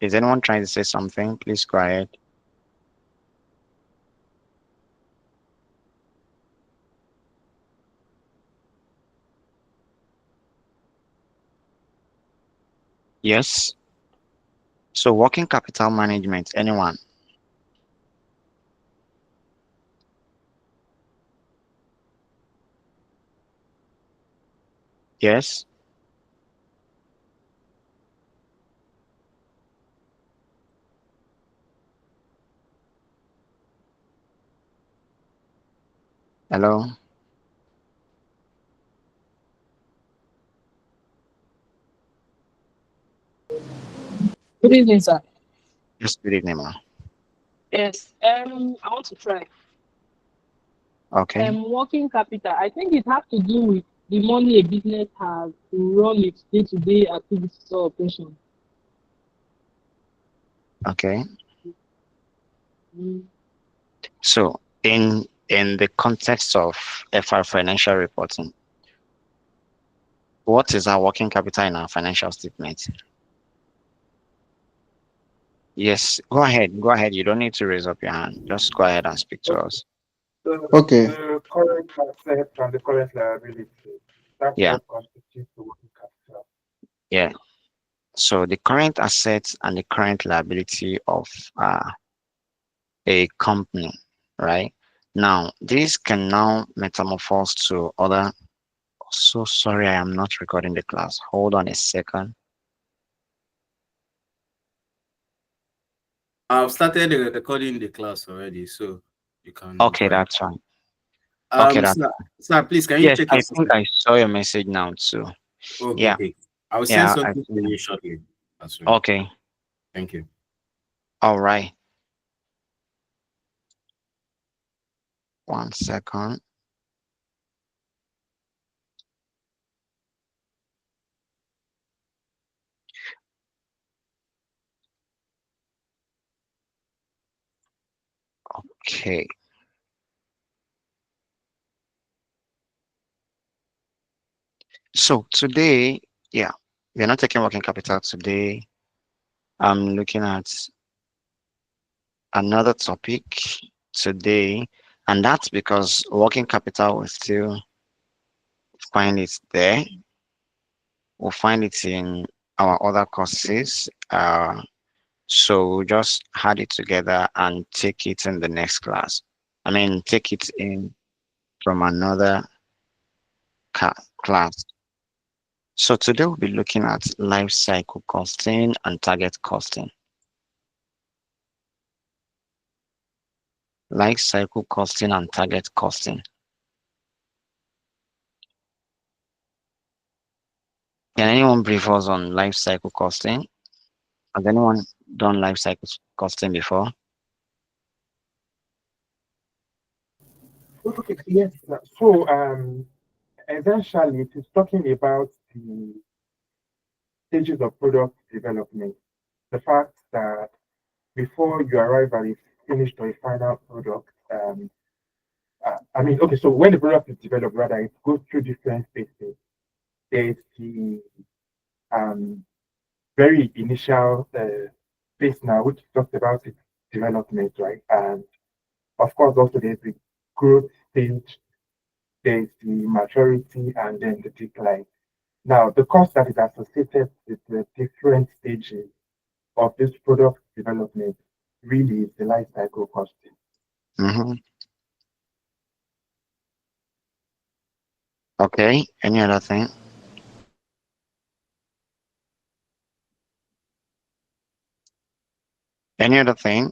Is anyone trying to say something? Please go ahead. Yes. So working capital management, anyone? Yes. Hello. Good evening, sir. Yes, good evening, ma. Yes. I want to try. Okay. Working capital. I think it has to do with the money a business has to run its day-to-day activities or operation. Okay. Mm. So in the context of FR financial reporting, what is our working capital in our financial statement? Yes, go ahead. Go ahead. You don't need to raise up your hand. Just go ahead and speak to Okay. us. The Okay. current asset and the current liability, that's Yeah, what constitutes the working capital. yeah. So the current assets and the current liability of uh, a company, right? Now, this can now metamorphose to other. So sorry, I am not recording the class. Hold on a second. I've started recording the class already, so you can Okay, go ahead. that's fine. Okay, that's Sir, sir, please, can you yes. check your I think system? I saw your message now too. Okay, Yeah, okay. I will send yeah, I something see to now. you shortly as well. Okay, Thank you. all right. 1 second. Okay. So today, yeah, we're not taking working capital today. I'm looking at another topic today, and that's because working capital will still find it there. We'll find it in our other courses. So we'll just add it together and take it in the next class. I mean, take it in from another class. So today we'll be looking at life cycle costing and target costing. Life cycle costing and target costing. Can anyone brief us on life cycle costing? Has anyone done life cycle costing before? Okay, yes. So, essentially, it is talking about the stages of product development. The fact that before you arrive at a finished or a final product, I mean, okay, so when the product is developed, rather, it goes through different phases. There's the um, very initial phase now, which talks about its development, right? And of course, also there's the growth stage, there's the maturity, and then the decline. Now, the cost that is associated with the different stages of this product development really is the life cycle costing. Mm-hmm. Okay. Any other thing? Any other thing?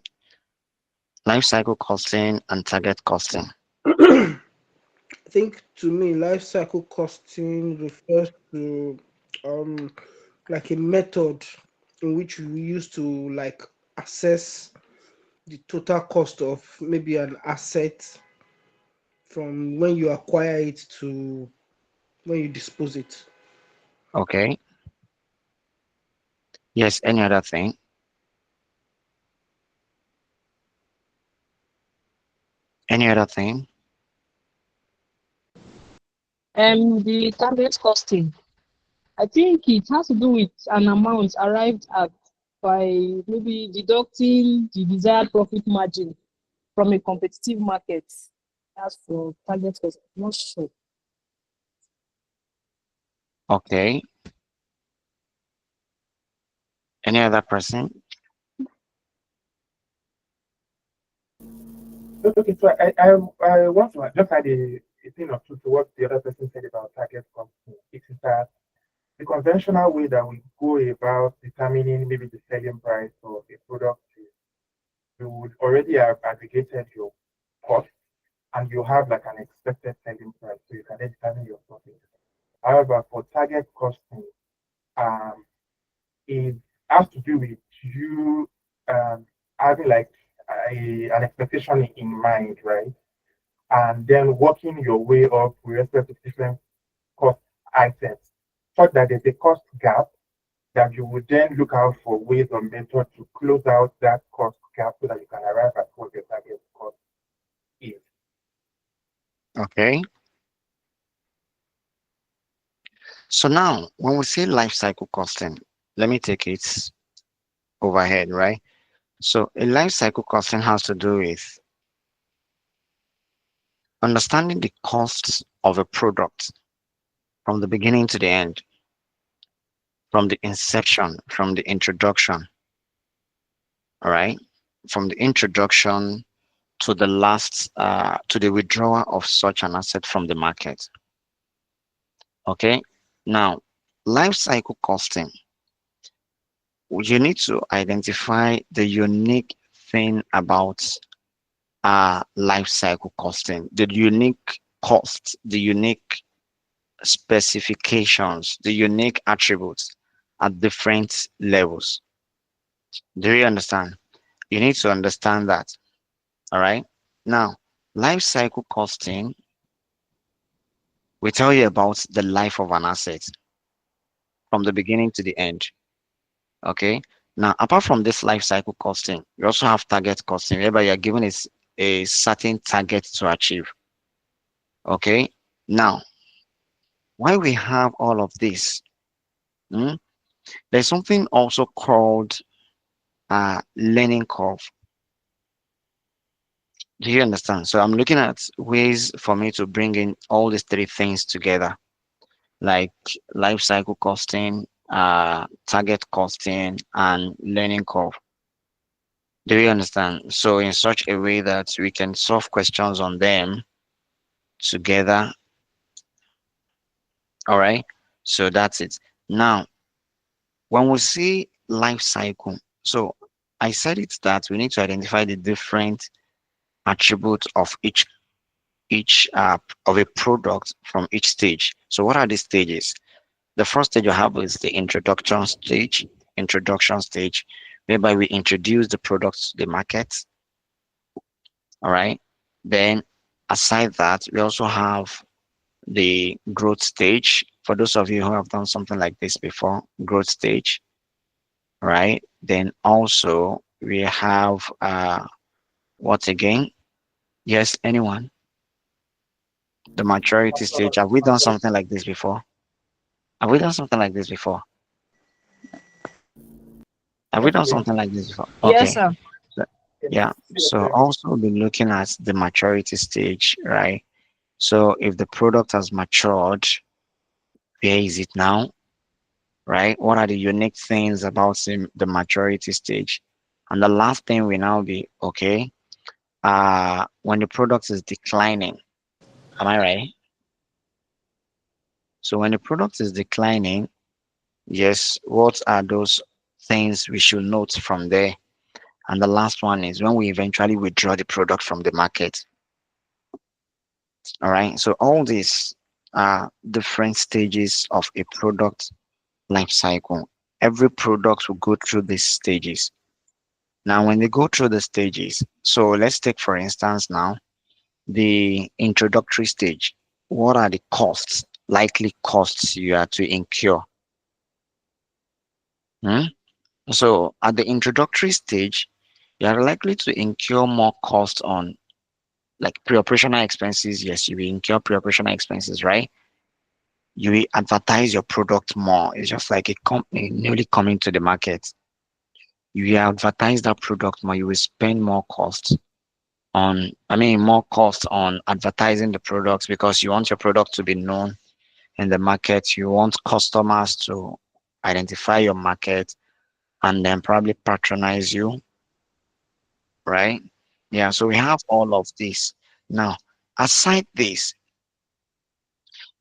Life cycle costing and target costing. I think to me, life cycle costing refers to um like a method in which we use to like assess the total cost of maybe an asset from when you acquire it to when you dispose it. Okay. Yes. Any other thing? Any other thing? The target costing. I think it has to do with an amount arrived at by maybe deducting the desired profit margin from a competitive market. As for target cost, I'm not sure. Okay. Any other person? Okay, so I want to just add a thing or two to what the other person said about target costing. It is that the conventional way that we go about determining maybe the selling price of a product is you would already have aggregated your cost and you have like an expected selling price, so you can then determine your profit. However, for target costing, um, it has to do with you having like an expectation in mind, right? And then working your way up with respect to different cost items, such that there's a cost gap that you would then look out for ways or methods to close out that cost gap so that you can arrive at what your target cost is. Okay. So now, when we say life cycle costing, let me take it overhead, right? So a life cycle costing has to do with understanding the costs of a product from the beginning to the end, from the inception, from the introduction, all right? From the introduction to the last, to the withdrawal of such an asset from the market. Okay. Now, life cycle costing, you need to identify the unique thing about life cycle costing, the unique costs, the unique specifications, the unique attributes at different levels. Do you understand? You need to understand that. All right. Now, life cycle costing will tell you about the life of an asset from the beginning to the end. Okay. Now, apart from this life cycle costing, you also have target costing, whereby you're given a certain target to achieve. Okay. Now, why we have all of this? hmm, there's something also called learning curve. Do you understand? So I'm looking at ways for me to bring in all these three things together, like life cycle costing, target costing, and learning curve. Do you understand? So in such a way that we can solve questions on them together. All right. So that's it. Now, when we see life cycle, so I said it that we need to identify the different attributes of each of a product from each stage. So what are the stages? The first stage you have is the introduction stage, whereby we introduce the products to the market. All right. Then aside that, we also have the growth stage. For those of you who have done something like this before, growth stage, right? Then also we have what again? Yes, anyone? The maturity stage. Have we done something like this before? Have we done something like this before? Have we Yes, done please. something like this before? Yes, Okay. sir. So, Yes, yeah. yes, So sir. also be looking at the maturity stage, right? So if the product has matured, where is it now? Right? What are the unique things about the maturity stage? And the last thing will now be okay. When the product is declining, am I right? So when the product is declining, yes, what are those things we should note from there? And the last one is when we eventually withdraw the product from the market. All right. So all these are different stages of a product life cycle. Every product will go through these stages. Now, when they go through the stages, so let's take for instance now the introductory stage. What are the costs, likely costs you are to incur? Hmm? So at the introductory stage, you are likely to incur more cost on like pre-operational expenses. Yes, you will incur pre-operational expenses, right? You will advertise your product more. It's just like a company newly coming to the market. you advertise that product more, you will spend more cost on, I mean, more cost on advertising the products because you want your product to be known in the market. You want customers to identify your market and then probably patronize you, right? Yeah, so we have all of this. Now, aside this,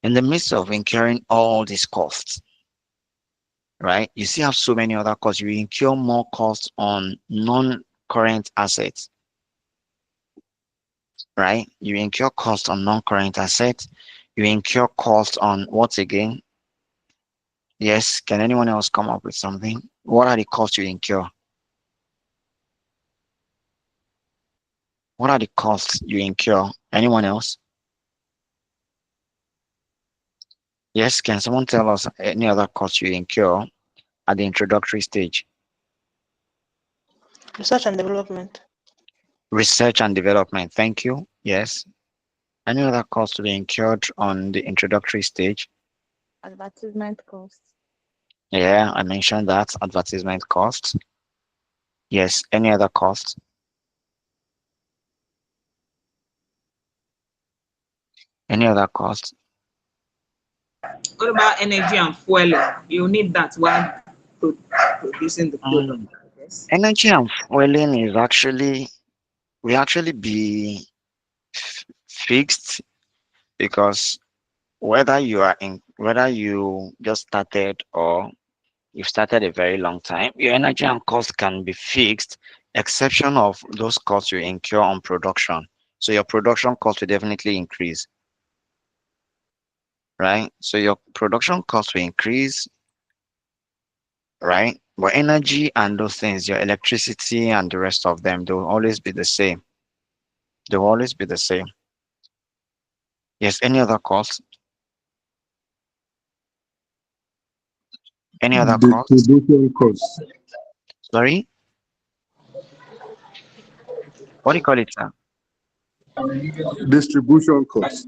in the midst of incurring all these costs, right? You still have so many other costs. You incur more costs on non-current assets, right? You incur costs on non-current assets. You incur costs on what again? Yes, can anyone else come up with something? What are the costs you incur? What are the costs you incur? Anyone else? Yes, can someone tell us any other costs you incur at the introductory stage? Research and development. Research and development. Thank you. Yes. Any other costs to be incurred on the introductory stage? Advertisement costs. Yeah, I mentioned that. Advertisement costs. Yes. Any other costs? Any other costs? What about energy and fueling? You need that while producing the product, Mm. I guess. Energy and fueling is actually, we actually be fixed because whether you just started or you've started a very long time, your energy and cost can be fixed, exception of those costs you incur on production. So your production cost will definitely increase, right? So your production cost will increase, right? But energy and those things, your electricity and the rest of them, they will always be the same. They will always be the same. Yes, any other cost? Any other cost? Distribution costs. Sorry? What do you call it, sir? Distribution costs.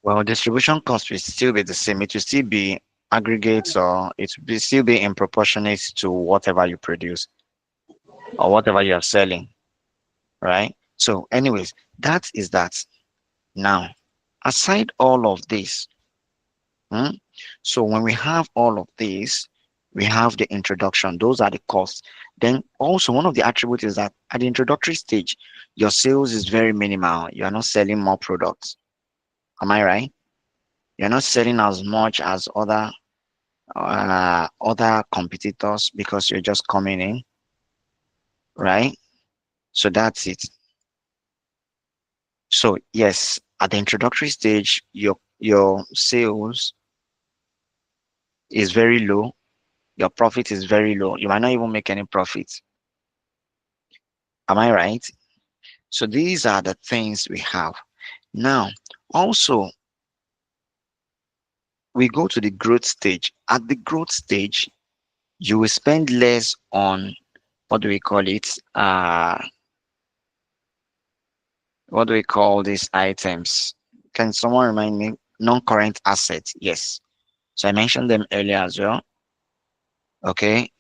Well, distribution cost will still be the same. It will still be aggregates or it will still be in proportionate to whatever you produce or whatever you are selling, right? So, anyways, that is that. Now, aside all of this, hmm, so when we have all of this, we have the introduction. Those are the costs. Then also one of the attributes is that at the introductory stage, your sales is very minimal. You are not selling more products. Am I right? You're not selling as much as other competitors because you're just coming in, right? So that's it. So yes, at the introductory stage, your sales is very low, your profit is very low. You might not even make any profit. Am I right? So these are the things we have. Now, also we go to the growth stage. At the growth stage, you will spend less on what do we call it? What do we call these items? Can someone remind me? Non-current assets. Yes. So I mentioned them earlier as well. Okay.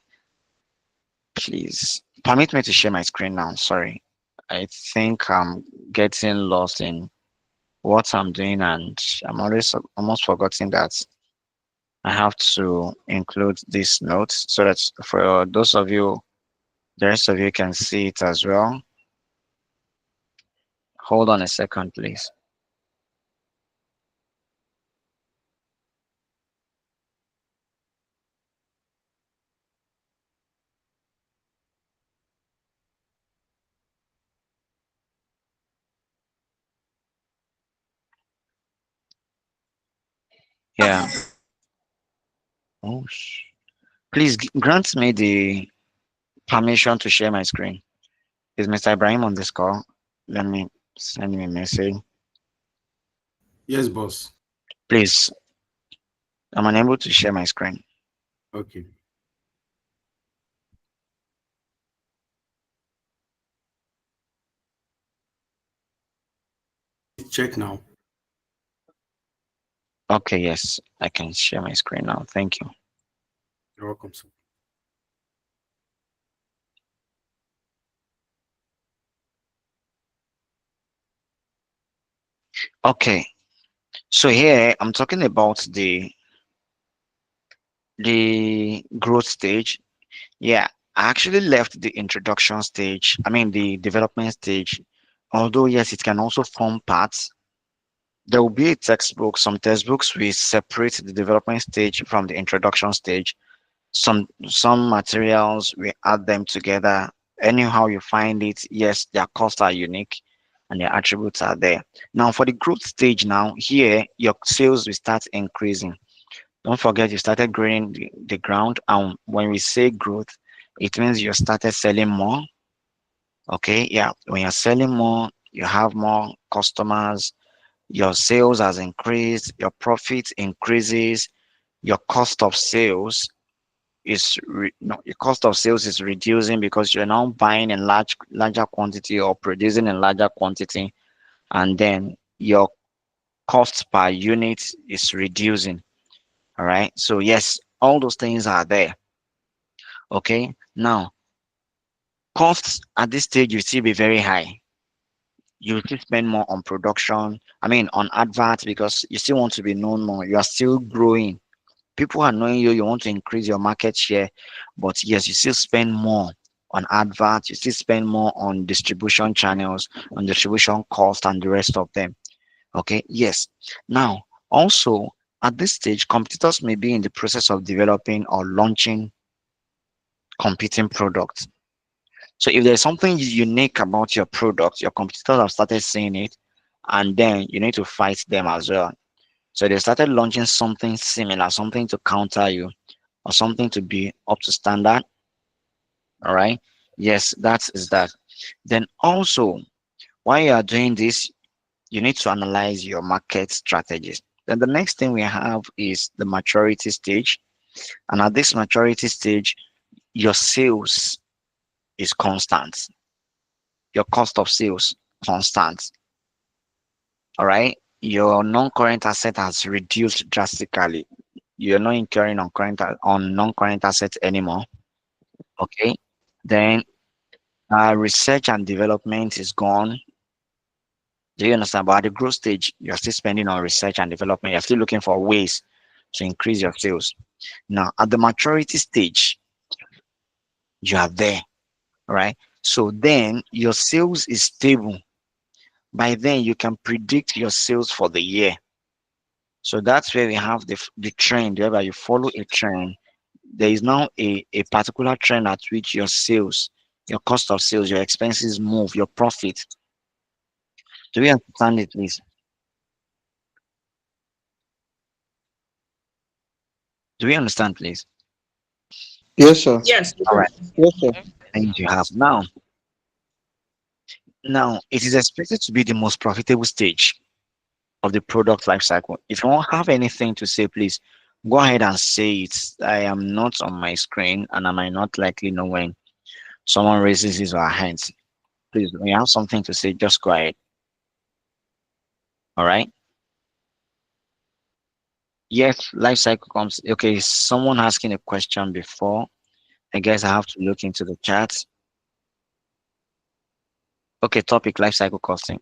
Please permit me to share my screen now. Sorry. I think I'm getting lost in what I'm doing and I'm always almost forgetting that I have to include this note so that for those of you, the rest of you can see it as well. Hold on a second, please. Yeah. Oh, please grant me the permission to share my screen. Is Mr. Ibrahim on this call? Let me send him a message. Yes, boss. Please, I'm unable to share my screen. Okay. Check now. Okay, yes, I can share my screen now. Thank you. You're welcome, sir. Okay, so here I'm talking about the growth stage. Yeah, I actually left the introduction stage, I mean the development stage. Although yes, it can also form parts. There will be a textbook. Some textbooks will separate the development stage from the introduction stage. Some materials we add them together. Anyhow you find it, yes, their costs are unique and their attributes are there. Now for the growth stage, now here your sales will start increasing. Don't forget you started growing the ground, and when we say growth, it means you started selling more. Okay, yeah. When you're selling more, you have more customers, your sales has increased, your profit increases, your cost of sales no, your cost of sales is reducing because you're now buying in larger quantity or producing in larger quantity, and then your cost per unit is reducing. All right. So yes, all those things are there. Okay. Now, costs at this stage will still be very high. You will still spend more on production. I mean, on adverts because you still want to be known more. You are still growing. People are knowing you. You want to increase your market share, but yes, you still spend more on adverts. You still spend more on distribution channels, on distribution cost, and the rest of them. Okay. Yes. Now, also at this stage, competitors may be in the process of developing or launching competing products. So if there's something unique about your product, your competitors have started seeing it, and then you need to fight them as well. So they started launching something similar, something to counter you, or something to be up to standard. All right. Yes, that is that. Then also, while you are doing this, you need to analyze your market strategies. Then the next thing we have is the maturity stage. And at this maturity stage, your sales is constant, your cost of sales constant. All right. Your non-current asset has reduced drastically. You're not incurring on non-current assets anymore. Okay. Then research and development is gone. Do you understand? But at the growth stage, you're still spending on research and development. You're still looking for ways to increase your sales. Now, at the maturity stage, you are there. All right. So then your sales is stable. By then, you can predict your sales for the year. So that's where we have the trend, whereby you follow a trend. There is now a particular trend at which your sales, your cost of sales, your expenses move, your profit. Do we understand it, please? Do we understand, please? Yes, sir. Yes. All right. Yes, sir. Thank you have now it is expected to be the most profitable stage of the product life cycle. If you don't have anything to say, please go ahead and say it. I am not on my screen and I might not likely know when someone raises his or her hands. Please, when you have something to say, just go ahead. All right. Yes, life cycle comes. Okay, someone asking a question before. I guess I have to look into the chat. Okay, topic life cycle costing.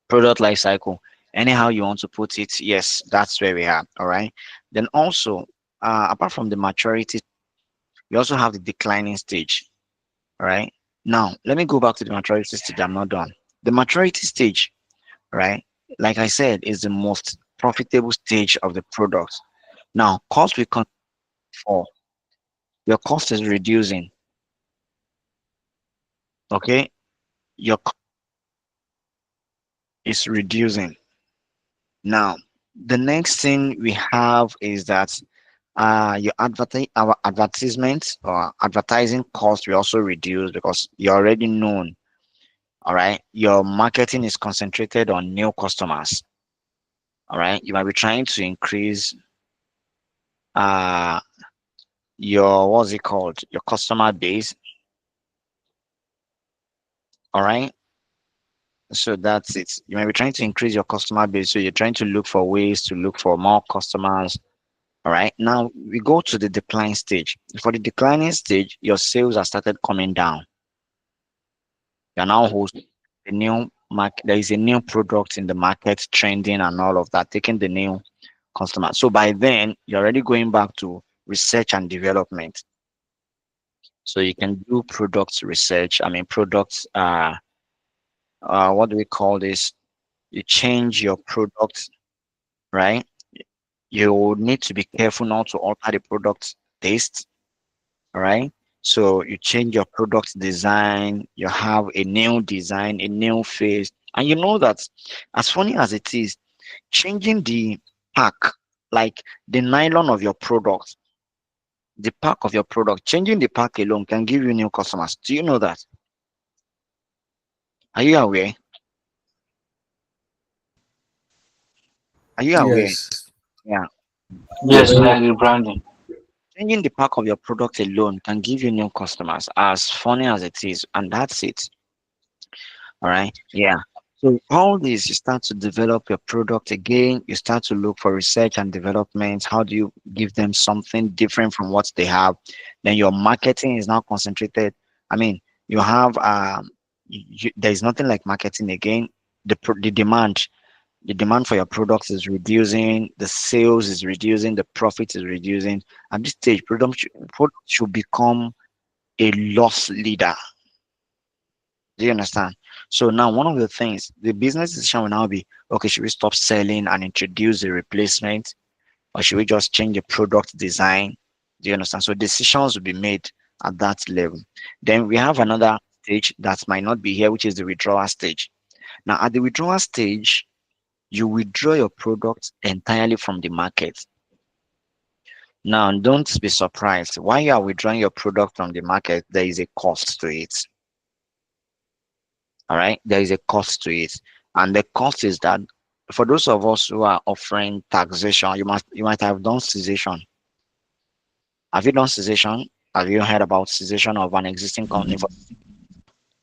Product life cycle. Anyhow you want to put it, yes, that's where we are. All right. Then also, apart from the maturity, we also have the declining stage. All right. Now, let me go back to the maturity stage. I'm not done. The maturity stage, right? Like I said, is the most profitable stage of the product. Now, cost will come for your cost is reducing. Okay, your cost is reducing. Now, the next thing we have is that our advertisement or advertising cost will also reduce because you're already known. All right, your marketing is concentrated on new customers. All right, you might be trying to increase uh your what's it called, your customer base. All right, so that's it. You might be trying to increase your customer base, so you're trying to look for ways to look for more customers. All right, now we go to the decline stage. For the declining stage, your sales have started coming down. You're now hosting the new there is a new product in the market trending and all of that, taking the new customer. So by then you're already going back to research and development. So you can do product research. I mean, products. What do we call this? You change your product, right? You need to be careful not to alter the product taste, all right? So you change your product design. You have a new design, a new face, and you know that, as funny as it is, changing the pack, like the nylon of your product, the pack of your product, changing the pack alone can give you new customers. Do you know that? Are you aware? Are you aware? Yes. Yeah. So Yes, like the branding. changing the pack of your product alone can give you new customers, as funny as it is, and that's it. All right. Yeah. So all this, you start to develop your product again. You start to look for research and development. How do you give them something different from what they have? Then your marketing is now concentrated. I mean, you have there is nothing like marketing again. The demand for your products is reducing. The sales is reducing. The profit is reducing. At this stage, product should become a loss leader. Do you understand? So now one of the things, the business decision will now be, okay, should we stop selling and introduce a replacement, or should we just change the product design? Do you understand? So decisions will be made at that level. Then we have another stage that might not be here, which is the withdrawal stage. Now at the withdrawal stage, you withdraw your product entirely from the market. Now don't be surprised. While you are withdrawing your product from the market, there is a cost to it. All right, there is a cost to it, and the cost is that for those of us who are offering taxation, you might have done cessation. Have you done cessation? Have you heard about cessation of an existing company?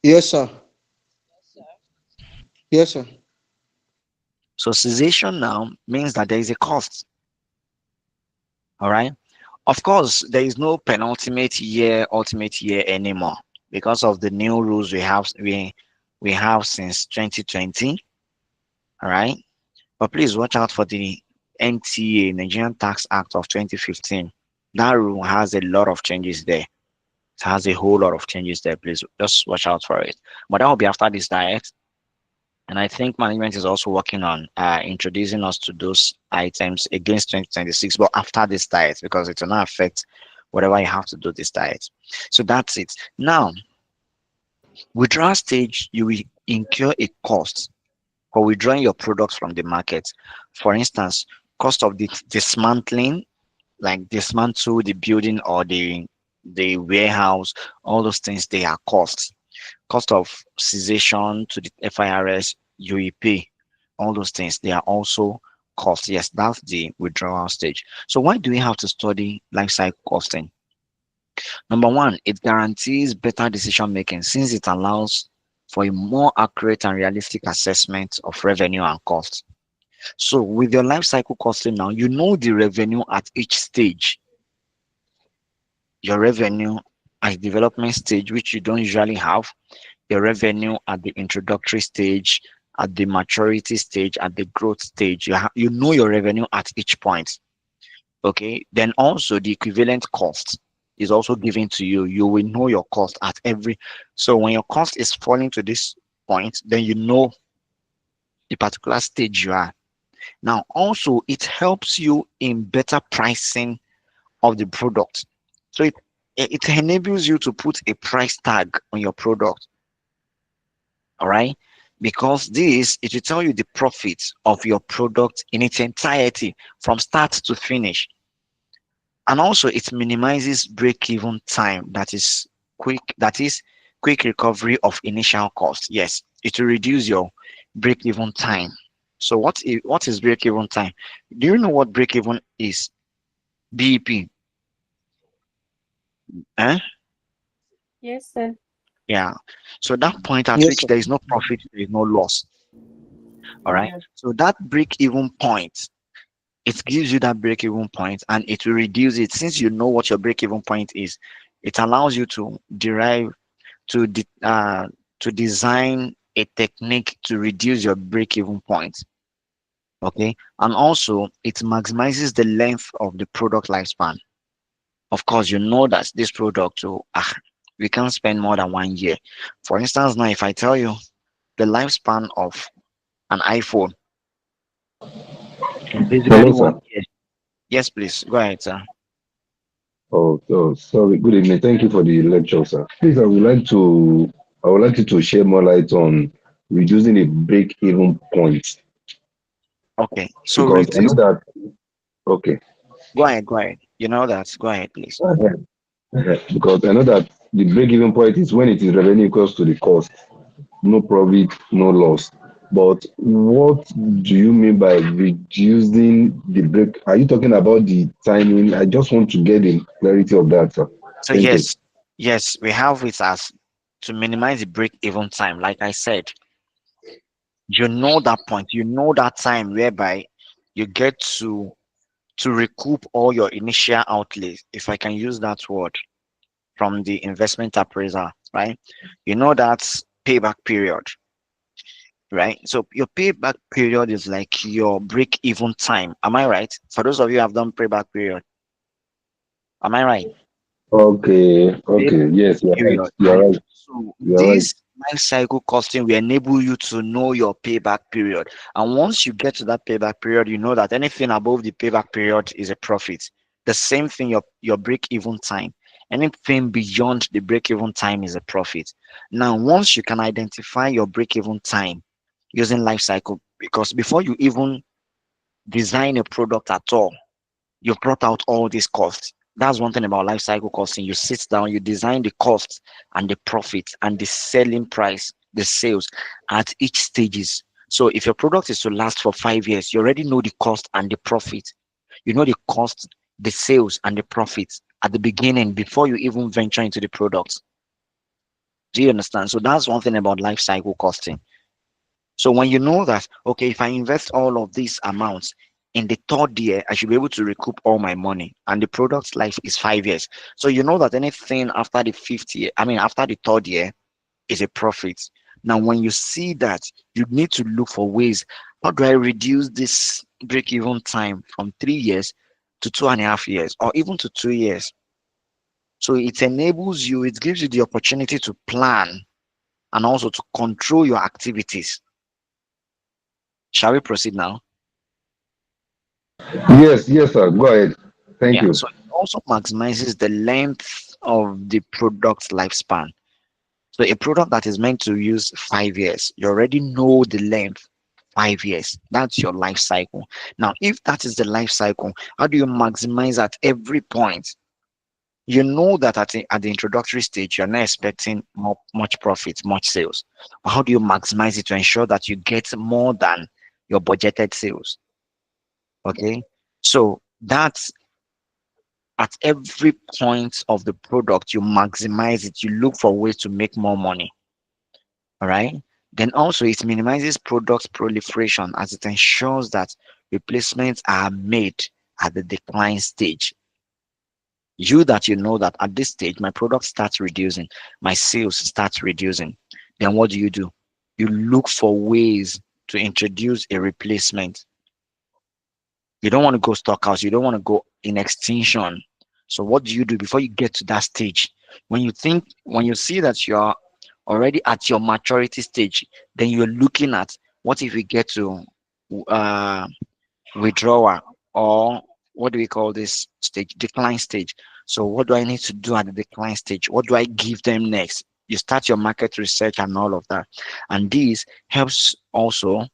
Yes, sir. Yes, sir. So cessation now means that there is a cost. All right. Of course, there is no penultimate year, ultimate year anymore because of the new rules we have since 2020. All right. But please watch out for the NTA, Nigerian Tax Act of 2015. That rule has a lot of changes there. It has a whole lot of changes there. Please just watch out for it. But that will be after this diet. And I think management is also working on introducing us to those items against 2026, but after this diet, because it will not affect whatever you have to do this diet. So that's it. Now, withdrawal stage, you will incur a cost for withdrawing your products from the market. For instance, cost of the dismantling, like dismantle the building or the warehouse, all those things they are costs. Cost of cessation to the FIRS, UEP, all those things they are also costs. Yes, that's the withdrawal stage. So why do we have to study life cycle costing? Number one, it guarantees better decision making since it allows for a more accurate and realistic assessment of revenue and cost. So with your life cycle costing now, you know the revenue at each stage. Your revenue at development stage, which you don't usually have, your revenue at the introductory stage, at the maturity stage, at the growth stage. You know your revenue at each point. Okay. Then also the equivalent cost is also given to you. You will know your cost at every. So when your cost is falling to this point, then you know the particular stage you are. Now, also, it helps you in better pricing of the product. So it enables you to put a price tag on your product. All right. Because this, it will tell you the profit of your product in its entirety from start to finish. And also it minimizes break-even time, that is quick recovery of initial cost. Yes, it will reduce your break-even time. So what is break-even time? Do you know what break-even is? BEP. Eh? Yes, sir. Yeah. So that point at Yes, which sir. there is no profit, there is no loss. All right. So that break-even point, it gives you that break-even point and it will reduce it. Since you know what your break-even point is, it allows you to derive to de- uh, to design a technique to reduce your break-even point. Okay, and also it maximizes the length of the product lifespan. Of course, you know that this product, we can't spend more than 1 year. For instance, now if I tell you the lifespan of an iPhone is basically Hello, one sir. year. Yes, please go ahead, sir. Oh, sorry. Good evening. Thank you for the lecture, sir. Please, I would like you to share more light on reducing the break-even point Okay, so because I know reduce. that. Okay. Go ahead, go ahead. You know that. Go ahead, please. Because I know that the break-even point is when it is revenue equals to the cost, no profit, no loss. But what do you mean by reducing the break? Are you talking about the timing? I just want to get the clarity of that, sir. So Thank you. yes, we have it as to minimize the break-even time. Like I said, you know that point. You know that time whereby you get to recoup all your initial outlays, if I can use that word, from the investment appraiser, right? You know that's payback period, right? So your payback period is like your break-even time. Am I right? For those of you who have done payback period, am I right? Okay, Payback okay. Yes, you're right. period, You're right? right. So You're right. this life cycle costing will enable you to know your payback period. And once you get to that payback period, you know that anything above the payback period is a profit. The same thing, your break-even time. Anything beyond the break-even time is a profit. Now, once you can identify your break-even time using life cycle, because before you even design a product at all, you've brought out all these costs. That's one thing about life cycle costing. You sit down, you design the costs and the profit and the selling price, the sales at each stages. So if your product is to last for 5 years, you already know the cost and the profit. You know the cost, the sales and the profits at the beginning before you even venture into the product. Do you understand? So that's one thing about life cycle costing. So when you know that, okay, if I invest all of these amounts in the third year, I should be able to recoup all my money, and the product's life is 5 years. So you know that anything after the fifth year, I mean, after the third year, is a profit. Now, when you see that, you need to look for ways. How do I reduce this break-even time from 3 years to 2.5 years, or even to 2 years? So it enables you, it gives you the opportunity to plan and also to control your activities. Shall we proceed now? Yes, yes, sir. Go ahead. Thank Yeah, you. so it also maximizes the length of the product's lifespan. So a product that is meant to use 5 years, you already know the length, 5 years. That's your life cycle. Now, if that is the life cycle, how do you maximize at every point? You know that at the introductory stage, you're not expecting much profit, much sales. But how do you maximize it to ensure that you get more than your budgeted sales? Okay. So that's at every point of the product, you maximize it, you look for ways to make more money. All right. Then also it minimizes product proliferation as it ensures that replacements are made at the decline stage. You know that at this stage, my product starts reducing, my sales starts reducing. Then what do? You look for ways to introduce a replacement. You don't want to go stockhouse. You don't want to go in extinction. So what do you do before you get to that stage? When you see that you're already at your maturity stage, then you're looking at what if we get to uh, withdrawal, or what do we call this stage? Decline stage. So what do I need to do at the decline stage? What do I give them next? You start your market research and all of that. And this helps also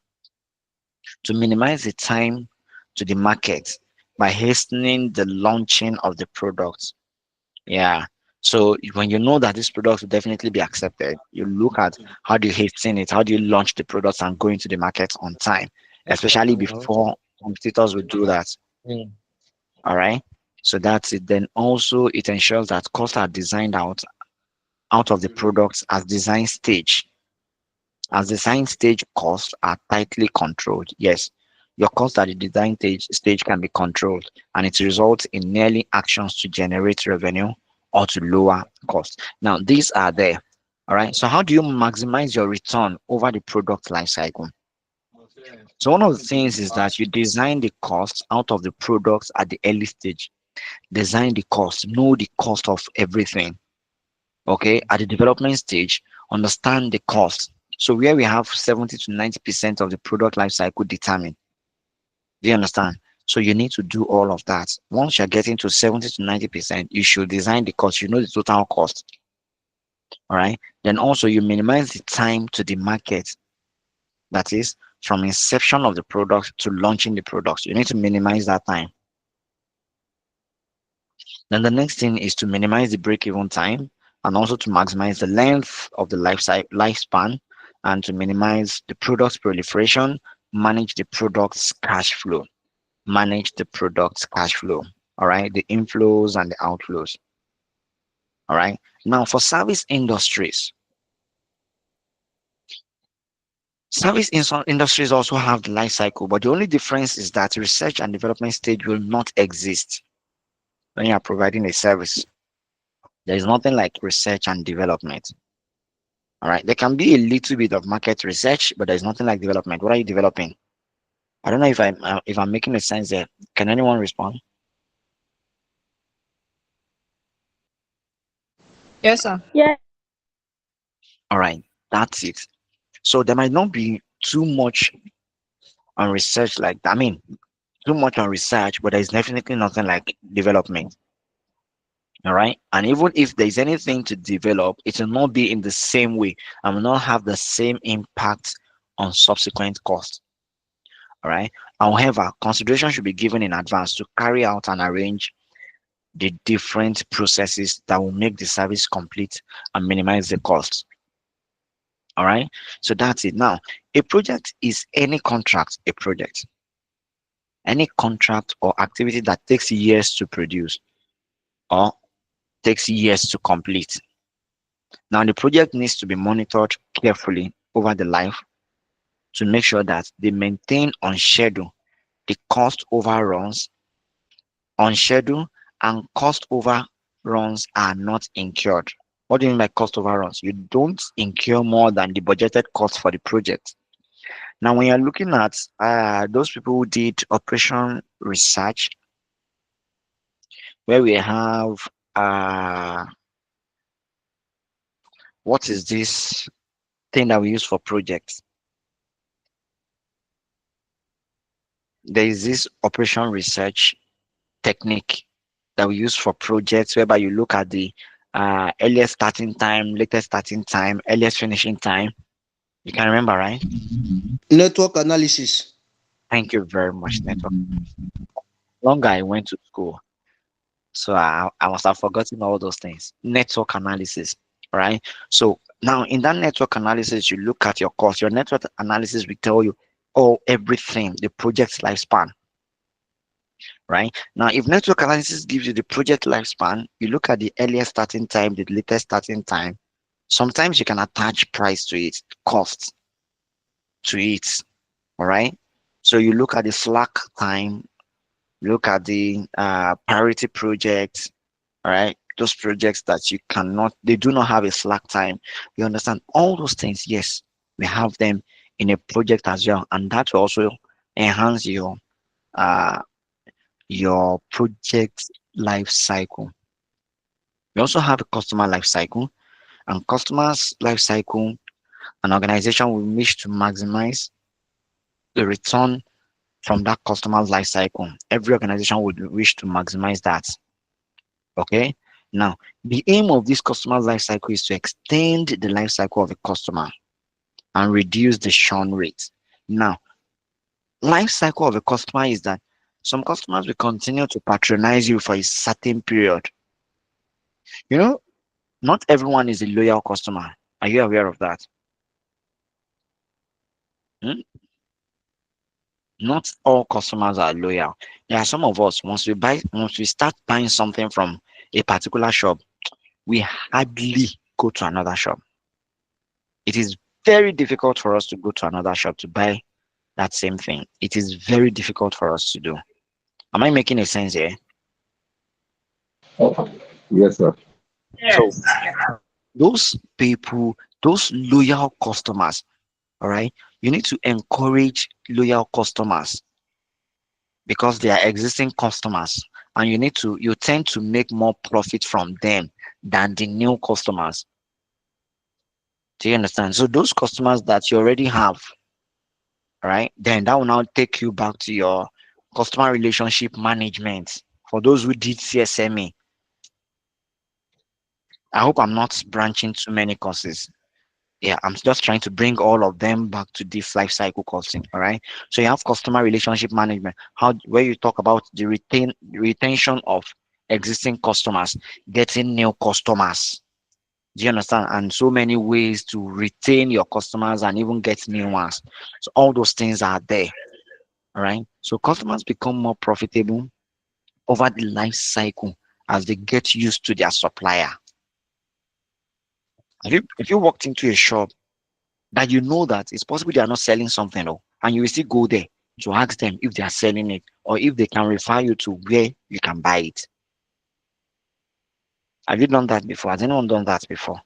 to minimize the time to the market by hastening the launching of the product. Yeah. So when you know that this product will definitely be accepted, you look at how do you hasten it, how do you launch the products and go into the market on time, especially before competitors will do that. All right. So that's it. Then also it ensures that costs are designed out of the products as design stage. As design stage costs are tightly controlled. Yes, your costs at the design stage can be controlled, and it results in nearly actions to generate revenue or to lower costs. Now, these are there. All right. So how do you maximize your return over the product life cycle? So one of the things is that you design the cost out of the products at the early stage. Design the cost, know the cost of everything. Okay. At the development stage, understand the cost. So where we have 70 to 90% of the product life cycle determined. Do you understand? So you need to do all of that. Once you're getting to 70 to 90%, you should design the cost. You know the total cost. All right. Then also you minimize the time to the market. That is from inception of the product to launching the product. You need to minimize that time. Then the next thing is to minimize the break-even time and also to maximize the length of the lifespan and to minimize the product's proliferation, manage the product's cash flow. Manage the product's cash flow. All right, the inflows and the outflows. All right. Now for service industries, industries also have the life cycle, but the only difference is that research and development stage will not exist when you are providing a service. There is nothing like research and development. All right. There can be a little bit of market research, but there's nothing like development. What are you developing? I don't know if I'm making a sense there. Can anyone respond? Yes, sir. Yeah. All right. That's it. So there might not be too much on research like that. I mean, too much on research, but there's definitely nothing like development. All right. And even if there's anything to develop, it will not be in the same way and will not have the same impact on subsequent costs. All right. However, consideration should be given in advance to carry out and arrange the different processes that will make the service complete and minimize the costs. All right. So that's it. Now, a project is any contract or activity that takes years to produce or takes years to complete. Now, the project needs to be monitored carefully over the life to make sure that they maintain on schedule, the cost overruns on schedule, and cost overruns are not incurred. What do you mean by cost overruns? You don't incur more than the budgeted cost for the project. Now, when you're looking at those people who did operation research, where we have uh, what is this thing that we use for projects? There is this operation research technique that we use for projects whereby you look at the earliest starting time, latest starting time, earliest finishing time. You can remember, right? Network analysis. Thank you very much, network. Longer I went to school, so I must have forgotten all those things. Network analysis, right? So now in that network analysis, you look at your cost. Your network analysis will tell you all everything, the project's lifespan, right? Now, if network analysis gives you the project lifespan, you look at the earliest starting time, the latest starting time. Sometimes you can attach price to it, cost to it, all right? So you look at the slack time, look at the priority projects, all right? Those projects that they do not have a slack time. You understand all those things? Yes, we have them in a project as well, and that will also enhance uh, your project life cycle. We also have a customer life cycle, and customers life cycle, an organization will wish to maximize the return from that customer's life cycle. Every organization would wish to maximize that. Okay. Now, the aim of this customer life cycle is to extend the life cycle of a customer and reduce the churn rate. Now, life cycle of a customer is that some customers will continue to patronize you for a certain period. You know, not everyone is a loyal customer. Are you aware of that? Hmm? Not all customers are loyal. There are some of us, once we start buying something from a particular shop, we hardly go to another shop. It is very difficult for us to go to another shop to buy that same thing. It is very difficult for us to do. Am I making a sense here? Yes, sir. So Yes. those people Those loyal customers, all right, you need to encourage loyal customers because they are existing customers, and you tend to make more profit from them than the new customers. Do you understand? So those customers that you already have, right, then that will now take you back to your customer relationship management. For those who did CSME, I hope I'm not branching too many courses. Yeah, I'm just trying to bring all of them back to this life cycle costing. All right. So you have customer relationship management, how where you talk about the retention of existing customers, getting new customers. Do you understand? And so many ways to retain your customers and even get new ones. So all those things are there. All right. So customers become more profitable over the life cycle as they get used to their supplier. If you walked into a shop that you know that it's possible they are not selling something, though, and you will still go there to ask them if they are selling it or if they can refer you to where you can buy it. Have you done that before? Has anyone done that before?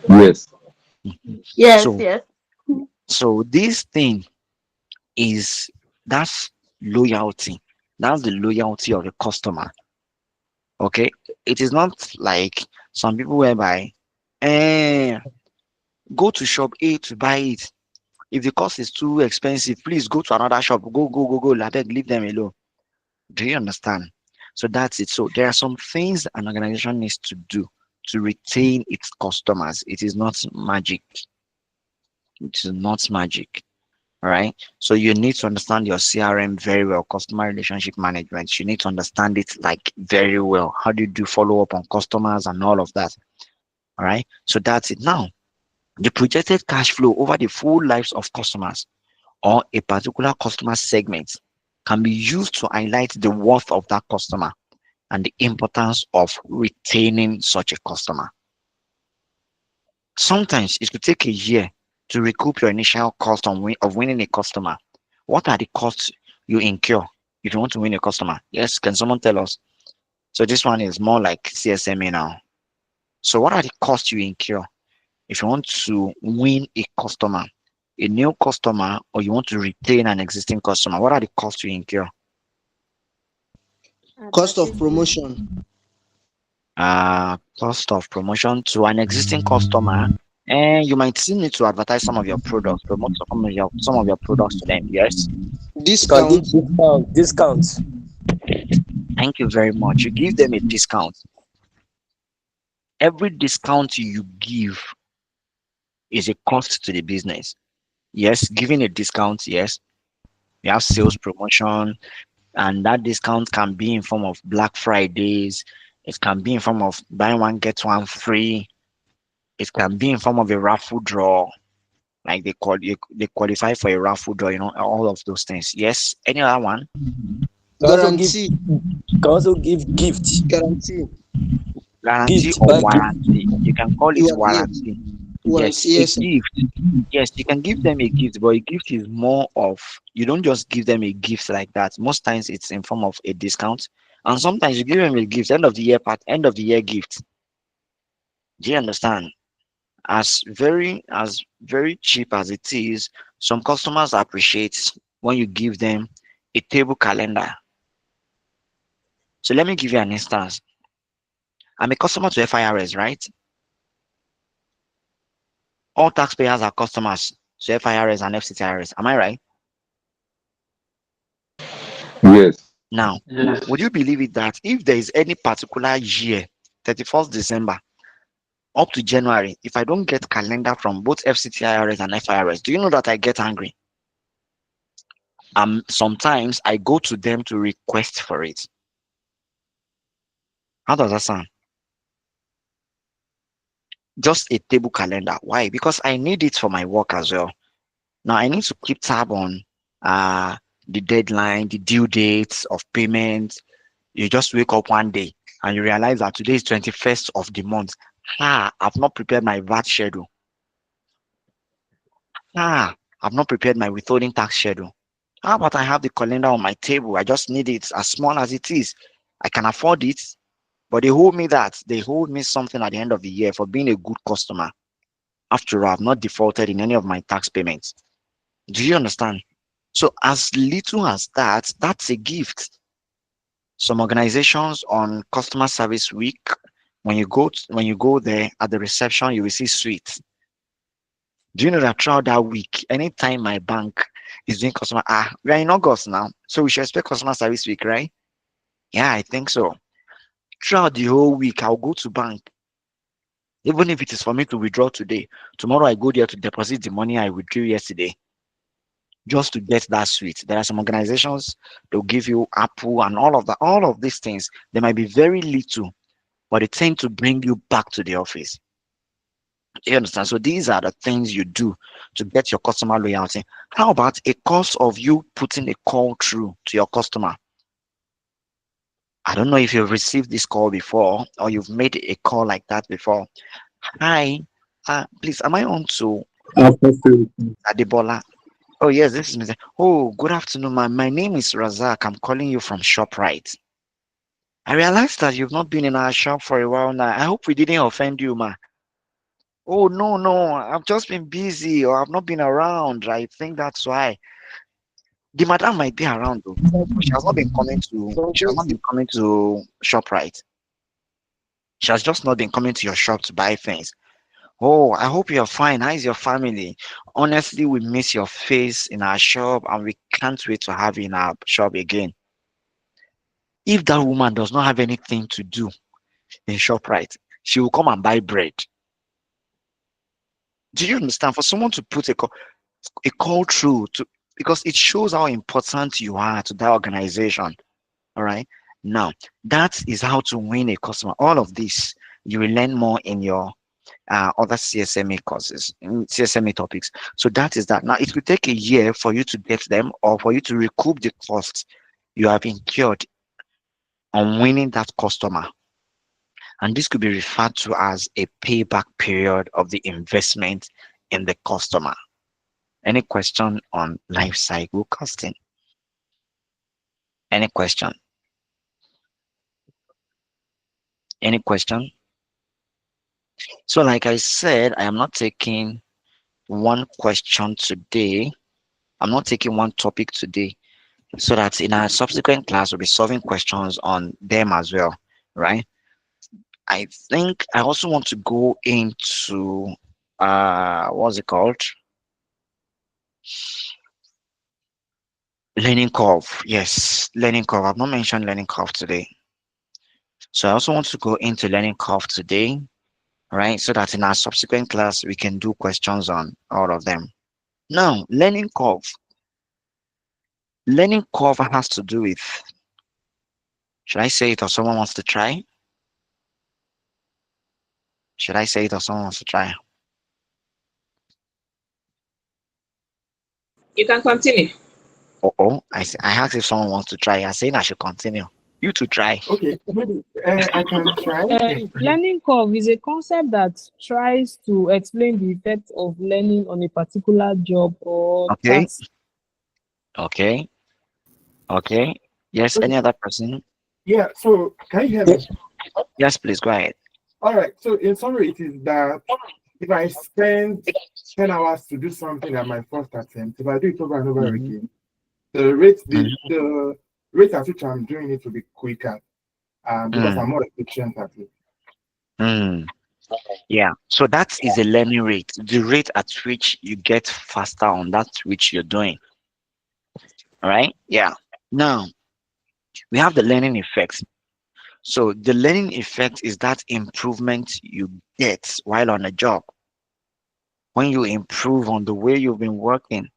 Yes. Yes, So, yes. so this thing is that's loyalty. That's the loyalty of the customer. Okay, it is not like some people whereby, eh, go to shop A to buy it. If the cost is too expensive, please go to another shop. Go. Like, leave them alone. Do you understand? So that's it. So there are some things an organization needs to do to retain its customers. It is not magic. It is not magic. All right. So you need to understand your CRM very well, customer relationship management. You need to understand it like very well. How do you do follow up on customers and all of that? All right. So that's it. Now, the projected cash flow over the full lives of customers or a particular customer segment can be used to highlight the worth of that customer and the importance of retaining such a customer. Sometimes it could take a year to recoup your initial cost of winning a customer. What are the costs you incur if you want to win a customer? Yes, can someone tell us? So this one is more like CSMA now. So what are the costs you incur if you want to win a new customer, or you want to retain an existing customer? What are the costs you incur? Cost of Advertisement. promotion. Cost of promotion to an existing customer, and you might still need to advertise some of your products, promote some of your products to them. Yes, You can give Discount. discounts. thank you very much. You give them a discount. Every discount you give is a cost to the business. Yes, giving a discount. Yes, you have sales promotion, and that discount can be in form of Black Fridays. It can be in form of buy one get one free. It can be in form of a raffle draw, like they qualify for a raffle draw, all of those things. Yes, any other one? You can also give Guarantee. gift. Guarantee. Guarantee Gift or buy gift. warranty? You can call it Yes. warranty. Yes, Warranty. a Yes. gift. Yes, you can give them a gift, but a gift is more of, you don't just give them a gift like that. Most times it's in form of a discount, and sometimes you give them a gift, end of the year gift. Do you understand? As very cheap as it is, some customers appreciate when you give them a table calendar. So let me give you an instance. I'm a customer to FIRS, right? All taxpayers are customers to FIRS and FCTIRS. Am I right? Yes. Now, would you Yes. believe it that if there is any particular year, 31st December up to January, if I don't get calendar from both FCTIRS and FIRS, do you know that I get angry? Sometimes I go to them to request for it. How does that sound? Just a table calendar. Why? Because I need it for my work as well. Now I need to keep tab on uh the deadline, the due dates of payment. You just wake up one day and you realize that today is 21st of the month. I've not prepared my VAT schedule. I've not prepared my withholding tax schedule. How about I have the calendar on my table? I just need it as small as it is. I can afford it. But they hold me that. They hold me something at the end of the year for being a good customer. After all, I've not defaulted in any of my tax payments. Do you understand? So as little as that, that's a gift. Some organizations on customer service week, when you go there at the reception, you will see sweets. Do you know that throughout that week, anytime my bank is doing customer, we are in August now, so we should expect customer service week, right? Yeah, I think so. Throughout the whole week, I'll go to bank, even if it is for me to withdraw today. Tomorrow, I go there to deposit the money I withdrew yesterday, just to get that sweet. There are some organizations they'll give you apple and all of that, all of these things. They might be very little, but they tend to bring you back to the office. You understand? So these are the things you do to get your customer loyalty. How about a cost of you putting a call through to your customer? I don't know if you've received this call before or you've made a call like that before. Hi, please, am I on to Adebola? Oh, yes, this is Mr. Oh, good afternoon, ma'am. My name is Razak. I'm calling you from ShopRite. I realized that you've not been in our shop for a while now. I hope we didn't offend you, ma. Oh, no, no, I've just been busy or I've not been around. I think that's why. The madam might be around though, but she has not been coming to ShopRite. She has just not been coming to your shop to buy things. Oh, I hope you're fine. How is your family? Honestly, we miss your face in our shop and we can't wait to have you in our shop again. If that woman does not have anything to do in ShopRite, she will come and buy bread. Do you understand? For someone to put a call through to, because it shows how important you are to that organization. All right. Now, that is how to win a customer. All of this you will learn more in your other CSMA courses, CSMA topics. So that is that. Now, it will take a year for you to get them or for you to recoup the costs you have incurred on winning that customer. And this could be referred to as a payback period of the investment in the customer. Any question on life cycle costing? Any question? Any question? So, like I said, I am not taking one question today. I'm not taking one topic today, so that in our subsequent class we'll be solving questions on them as well, right? I think I also want to go into what's it called? Learning curve. Yes, learning curve. I've not mentioned learning curve today. So I also want to go into learning curve today, right? So that in our subsequent class we can do questions on all of them. Now, learning curve. Learning curve has to do with, should I say it or someone wants to try? Should I say it or someone wants to try? You can continue. Oh, I asked if someone wants to try. I'm saying I should continue. You to try. Okay, maybe I can try. Learning curve is a concept that tries to explain the effect of learning on a particular job or Okay, task. okay, okay. Yes, Okay, any other person? yeah, so can you hear me? Yes. Yes, please go ahead. All right, so in summary, it is that if I spend 10 hours to do something at my first attempt, if I do it over and over Mhm, again, the rate mhm, the rate at which I'm doing it will be quicker because mm, I'm more efficient at it. mm. Yeah, so that is a learning rate, the rate at which you get faster on that which you're doing. All right. Yeah. Now we have the learning effect. So the learning effect is that improvement you get while on a job. When you improve on the way you've been working,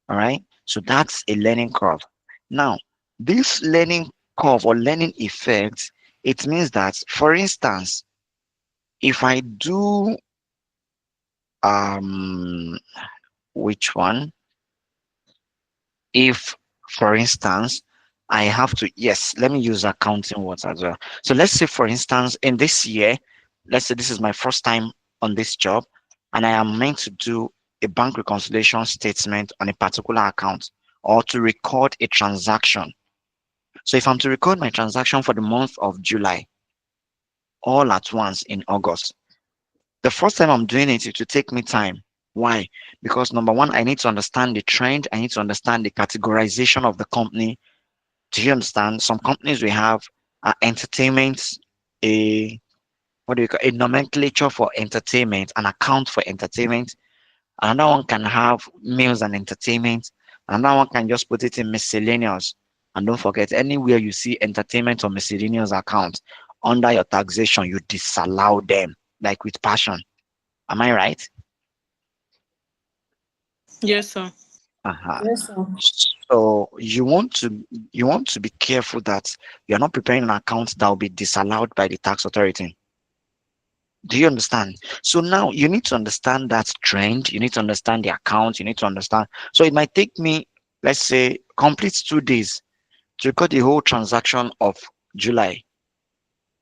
all right? So that's a learning curve. Now, this learning curve or learning effect, it means that, for instance, if I do um which one? If, for instance, I have to, yes, let me use accounting words as well. So let's say, for instance, in this year, let's say this is my first time on this job, and I am meant to do a bank reconciliation statement on a particular account or to record a transaction. So if I'm to record my transaction for the month of July all at once in August, the first time I'm doing it, it will take me time. Why? Because number one, I need to understand the trend. I need to understand the categorization of the company. Do you understand? Some companies we have entertainment, a what do you call a nomenclature for entertainment, an account for entertainment. Another one can have meals and entertainment. Another one can just put it in miscellaneous. And don't forget, anywhere you see entertainment or miscellaneous account under your taxation, you disallow them like with passion. Am I right? Yes, sir. Uh-huh. Yes, sir. So you want to be careful that you're not preparing an account that will be disallowed by the tax authority. Do you understand? So now you need to understand that trend. You need to understand the account. You need to understand. So it might take me, let's say, complete 2 days to record the whole transaction of July.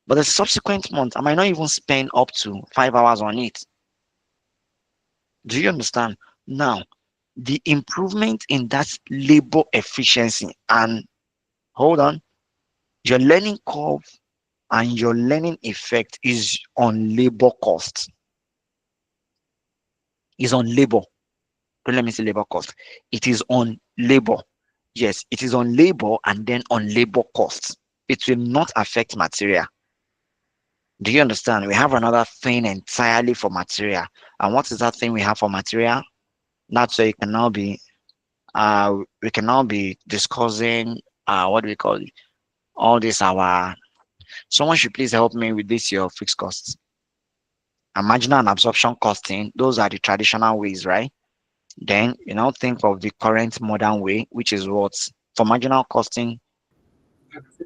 But the subsequent month, I might not even spend up to 5 hours on it. Do you understand? Now, the improvement in that labor efficiency and hold on, your learning curve and your learning effect is on labor cost, is on labor. Don't let me say labor cost. It is on labor. Yes, it is on labor and then on labor costs. It will not affect material. Do you understand? We have another thing entirely for material. And what is that thing we have for material? That's where you can now be we can now be discussing what do we call it? All this our someone should please help me with this your fixed costs. And marginal and absorption costing, those are the traditional ways, right? Then you now think of the current modern way, which is what for marginal costing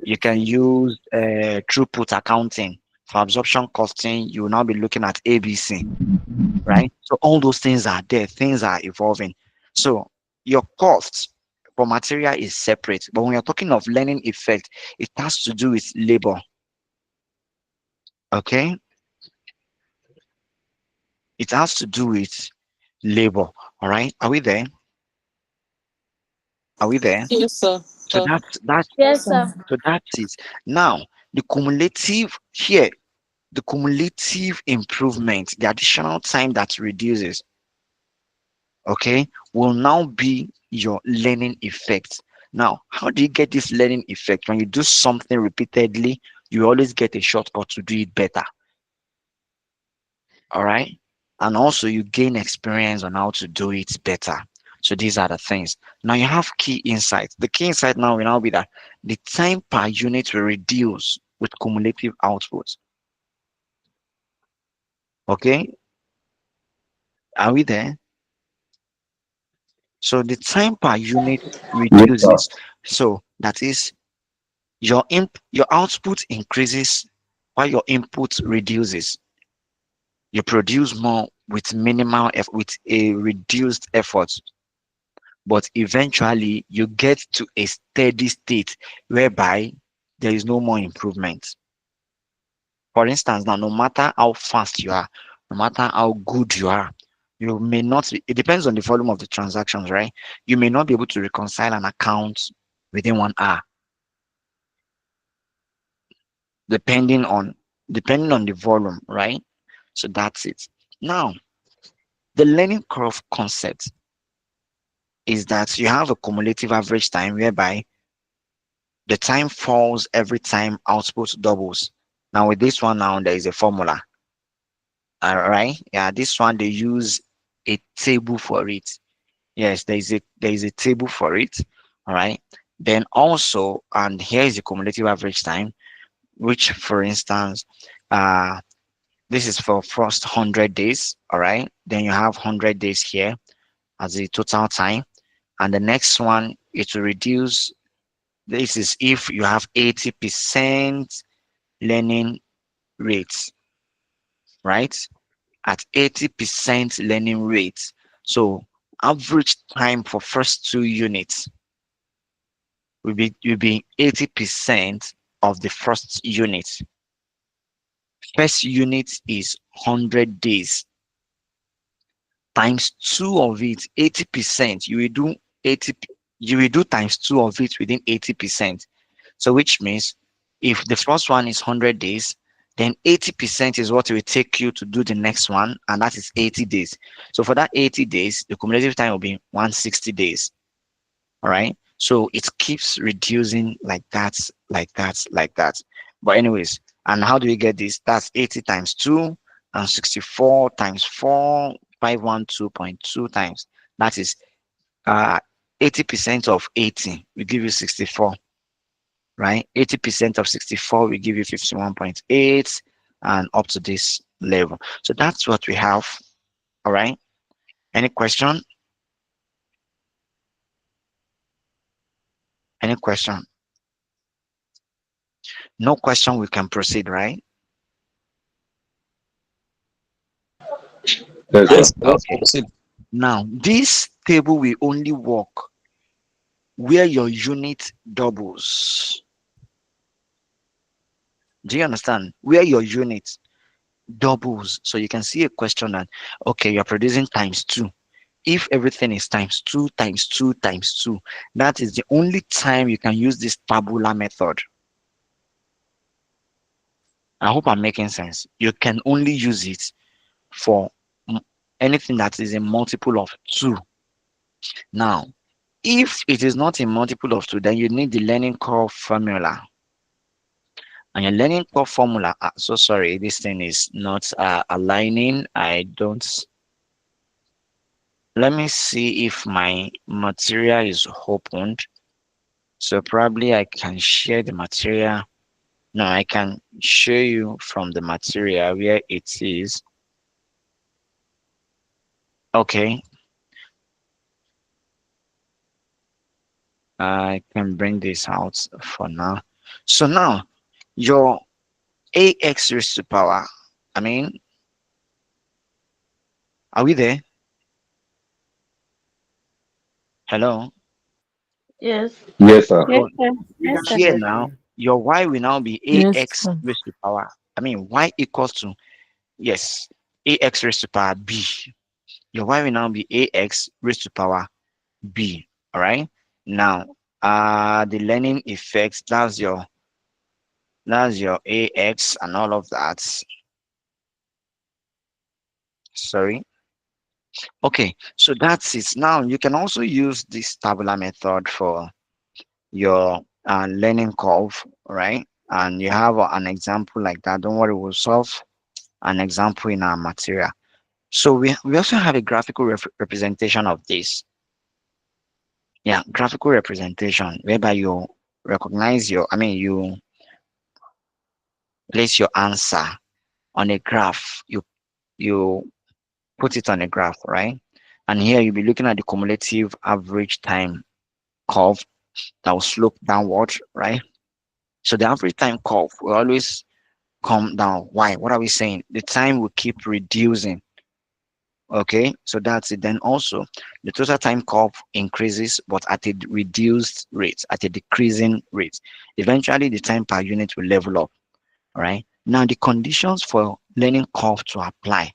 you can use throughput accounting. For absorption costing, you will now be looking at ABC, right? So all those things are there, things are evolving. So your cost for material is separate, but when you're talking of learning effect, it has to do with labor. Okay, it has to do with labor. All right, are we there? Are we there? Yes, sir. So that's Yes, Yes, sir. sir. so that's it. Now the cumulative here, the cumulative improvement, the additional time that reduces, okay, will now be your learning effect. Now, how do you get this learning effect? When you do something repeatedly, you always get a shortcut to do it better. All right. And also, you gain experience on how to do it better. So, these are the things. Now, you have key insights. The key insight now will now be that the time per unit will reduce with cumulative output. Okay. Are we there? So, the time per unit Yes, sir. reduces. So, that is your output increases while your input reduces. You produce more with with a reduced effort, but eventually you get to a steady state whereby there is no more improvement. For instance, now no matter how fast you are, no matter how good you are, you may not it depends on the volume of the transactions, right? You may not be able to reconcile an account within 1 hour, depending on depending on the volume, right? So that's it. Now, the learning curve concept is that you have a cumulative average time whereby the time falls every time output doubles. Now with this one now there is a formula. All right. Yeah, this one they use a table for it. Yes, there is a table for it. All right. Then also, and here is the cumulative average time, which for instance, uh this is for first 100 days. All right. Then you have 100 days here as the total time. And the next one, it will reduce. This is if you have 80% learning rates, right? At 80% learning rates. So average time for first 2 units will be 80% of the first unit. First unit is 100 days times two of it, 80%. You will do 80, you will do times two of it within 80%. So which means if the first one is 100 days, then 80% is what it will take you to do the next one, and that is 80 days. So for that 80 days, the cumulative time will be 160 days. All right. So it keeps reducing like that, like that, like that. But anyways, and how do we get this? That's 80 times 2 and 64 times 4, 512.2 times. That is 80% of 80 will give you 64, right? 80% of 64 will give you 51.8 and up to this level. So that's what we have. All right. Any question? Any question? No question, we can proceed, right? Yes, sir. Yes, let's Okay. proceed. Now, this table will only work where your unit doubles. Do you understand? Where your unit doubles. So you can see a question that, okay, you're producing times 2. If everything is times 2 times 2 times 2, that is the only time you can use this tabular method. I hope I'm making sense. You can only use it for anything that is a multiple of 2. Now, if it is not a multiple of 2, then you need the learning curve formula. And your learning curve formula, so sorry, this thing is not aligning. I don't, let me see if my material is opened. So probably I can share the material. No, I can show you from the material where it is. Okay, I can bring this out for now. So now your ax raised to power, I mean, are we there? Hello? Yes. Yes, sir. Yes, So sir. We Yes, can sir. see here you now, actually. your y will now be Yes, ax sir. raised to power. I mean, y equals to, yes, ax raised to power b. Your y will now be ax raised to power b. All right. Now, the learning effects, that's your ax and all of that. Sorry. Okay, so that's it. Now you can also use this tabular method for your learning curve, right? And you have an example like that. Don't worry, we'll solve an example in our material. So we also have a graphical representation of this. Yeah, graphical representation whereby you recognize you place your answer on a graph. You put it on a graph, right? And here you'll be looking at the cumulative average time curve that will slope downward, right? So the average time curve will always come down. Why? What are we saying? The time will keep reducing. Okay, so that's it. Then also the total time curve increases, but at a reduced rate, at a decreasing rate. Eventually, the time per unit will level up. All right. Now, the conditions for learning curve to apply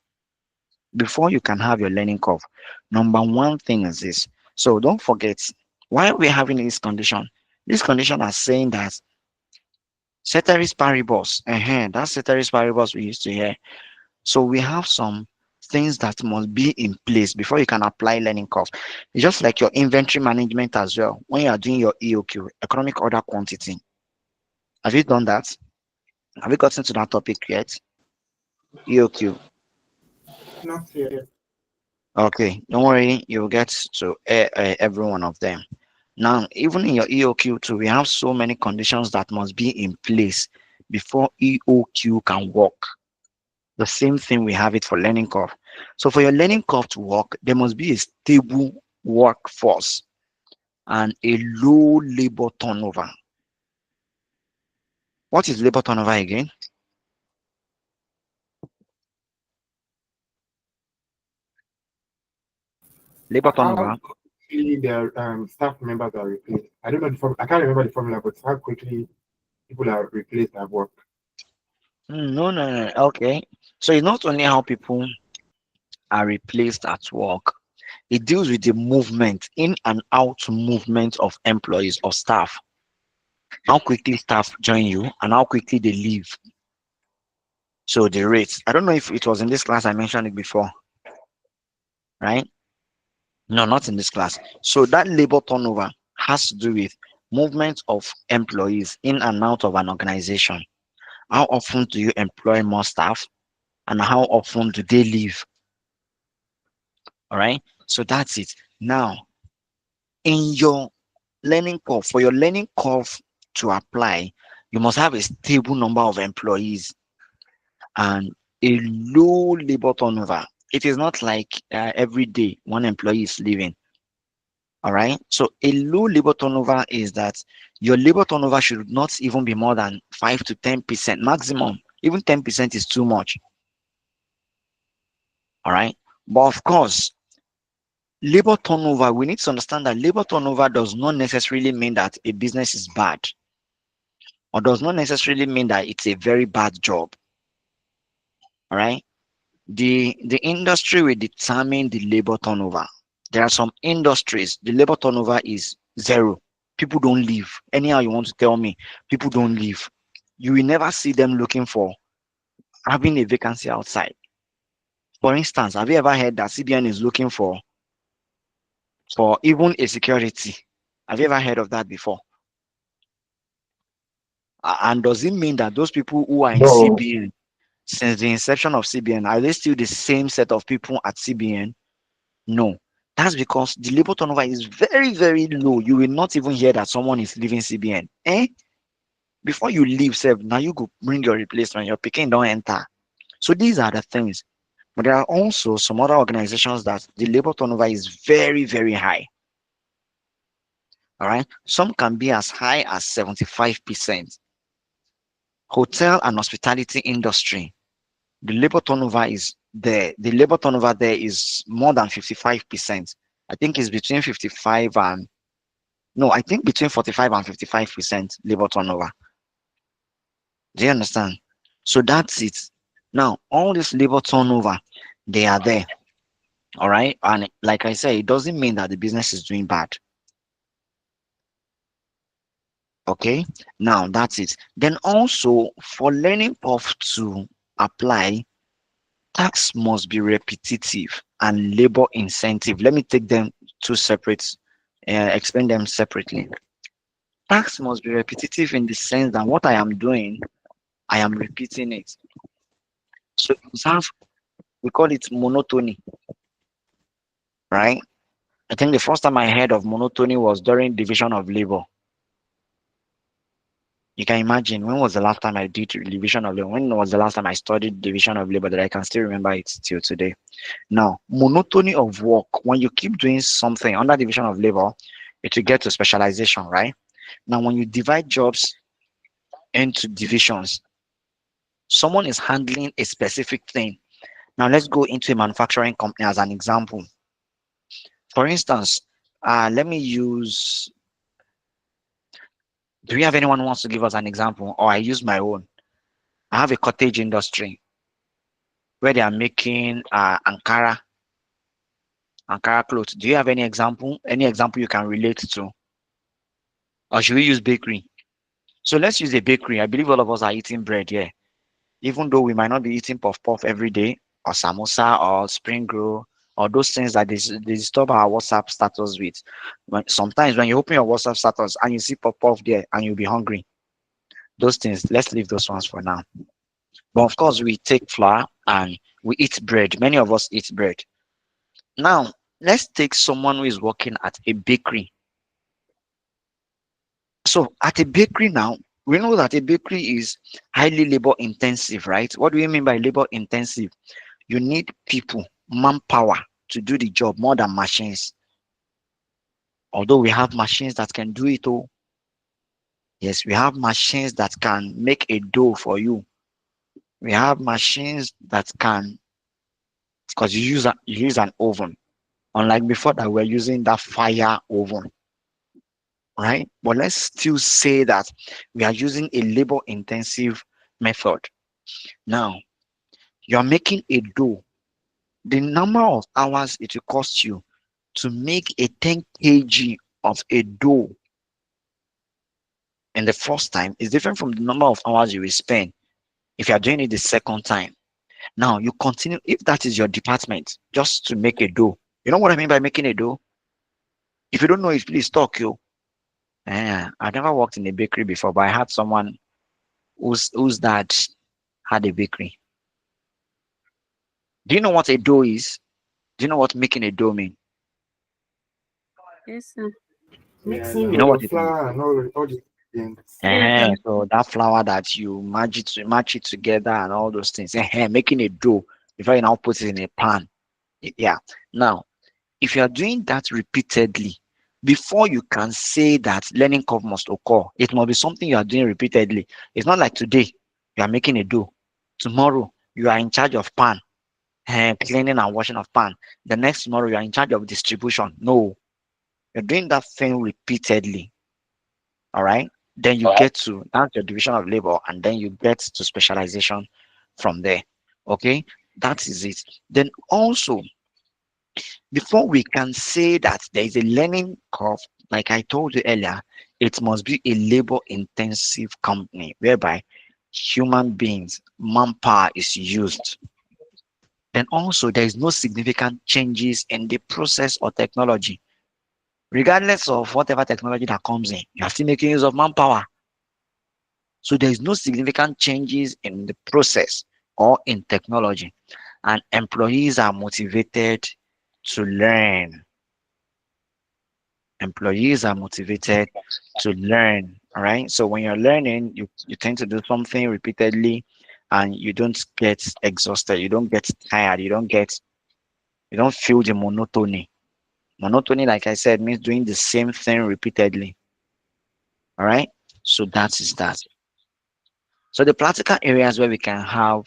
before you can have your learning curve. Number one thing is this. So don't forget why we're having this condition. This condition are saying that ceteris paribus, that's ceteris paribus we used to hear. So we have some things that must be in place before you can apply learning curve. It's just like your inventory management as well. When you are doing your EOQ, economic order quantity, have you done that? Have you gotten to that topic yet? EOQ. Not yet. Okay, don't worry, you'll get to every one of them. Now, even in your EOQ too, we have so many conditions that must be in place before EOQ can work. The same thing we have it for learning curve. So for your learning curve to work, there must be a stable workforce and a low labor turnover. What is labor turnover again? Labor How turnover. quickly their staff members are replaced. I don't know the I can't remember the formula, but how quickly people are replaced at work. No, no, no. Okay. So it's not only how people are replaced at work, it deals with the movement, in and out movement of employees or staff. how quickly staff join you, and how quickly they leave. So the rates. I don't know if it was in this class I mentioned it before, right? No, not in this class. So that labor turnover has to do with movement of employees in and out of an organization. How often do you employ more staff, and how often do they leave? All right. So that's it. Now, in your learning curve, for your learning curve to apply, you must have a stable number of employees and a low labor turnover. It is not like every day one employee is leaving. All right. So a low labor turnover is that your labor turnover should not even be more than 5 to 10% maximum. Even 10% is too much. All right. But of course, labor turnover, we need to understand that labor turnover does not necessarily mean that a business is bad, or does not necessarily mean that it's a very bad job. All right. The industry will determine the labor turnover. There are some industries, the labor turnover is zero. People don't leave. Anyhow, you want to tell me, people don't leave. You will never see them looking for having a vacancy outside. For instance, have you ever heard that CBN is looking for even a security? Have you ever heard of that before? And does it mean that those people who are in No, CBN since the inception of CBN, are they still the same set of people at CBN? No. That's because the labor turnover is very, very low. You will not even hear that someone is leaving CBN. Eh? Before you leave, sef, now you go bring your replacement, your picking don't enter. So these are the things. But there are also some other organizations that the labor turnover is very, very high. All right. Some can be as high as 75%. Hotel and hospitality industry, the labor turnover is there. The labor turnover there is more than 55%. I think it's between 55 and no, I think between 45 and 55% labor turnover. Do you understand? So that's it. Now, all this labor turnover, they are there. All right. And like I said, it doesn't mean that the business is doing bad. Okay. Now that's it. Then also for learning of to apply, tax must be repetitive and labor incentive. Let me take them two separate, explain them separately. Tax must be repetitive in the sense that what I am doing, I am repeating it. So you must have, we call it monotony, right? I think the first time I heard of monotony was during division of labor. You can imagine when was the last time I did division of labor? When was the last time I studied division of labor that I can still remember it till today? Now, monotony of work, when you keep doing something under division of labor, it will get to specialization, right? Now, when you divide jobs into divisions, someone is handling a specific thing. Now, let's go into a manufacturing company as an example. For instance, let me use, do we have anyone who wants to give us an example? Or I use my own. I have a cottage industry where they are making Ankara clothes. Do you have any example? Any example you can relate to? Or should we use bakery? So let's use a bakery. I believe all of us are eating bread here. Even though we might not be eating puff puff every day, or samosa, or spring roll, or those things that they disturb our WhatsApp status with. Sometimes when you open your WhatsApp status and you see puff puff there and you'll be hungry, those things, let's leave those ones for now. But of course, we take flour and we eat bread. Many of us eat bread. Now, let's take someone who is working at a bakery. So at a bakery now, we know that a bakery is highly labor intensive, right? What do we mean by labor intensive? You need people, manpower to do the job more than machines. Although we have machines that can do it all. Yes, we have machines that can make a dough for you. We have machines that can, because you use an oven. Unlike before that we're using that fire oven, right? But let's still say that we are using a labor intensive method. Now, you're making a dough. The number of hours it will cost you to make a 10 kg of a dough, in the first time is different from the number of hours you will spend if you are doing it the second time. Now you continue, if that is your department, just to make a dough. You know what I mean by making a dough? If you don't know it, please talk you. I've never worked in a bakery before, but I had someone whose dad had a bakery. Do you know what a dough is? Do you know what making a dough mean? Yes, sir. Mixing You know what your it means? flour and all the things. Yes, sir. So that flour that you match it together and all those things. Making a dough before you now put it in a pan. Yeah. Now, if you are doing that repeatedly, before you can say that learning curve must occur, it must be something you are doing repeatedly. It's not like today you are making a dough. Tomorrow you are in charge of pan, cleaning and washing of pan. The next tomorrow you are in charge of distribution. No, you're doing that thing repeatedly. All right. Then you get to that's your division of labor, and then you get to specialization from there. Okay, that is it. Then also, before we can say that there is a learning curve, like I told you earlier, it must be a labor intensive company whereby human beings, manpower is used. Then also there is no significant changes in the process or technology. Regardless of whatever technology that comes in, you are still making use of manpower. So there is no significant changes in the process or in technology. And employees are motivated to learn. Employees are motivated to learn. All right. So when you're learning, you tend to do something repeatedly and you don't get exhausted, you don't get tired, you don't feel the monotony. Monotony, like I said, means doing the same thing repeatedly. All right. So that is that. So the practical areas where we can have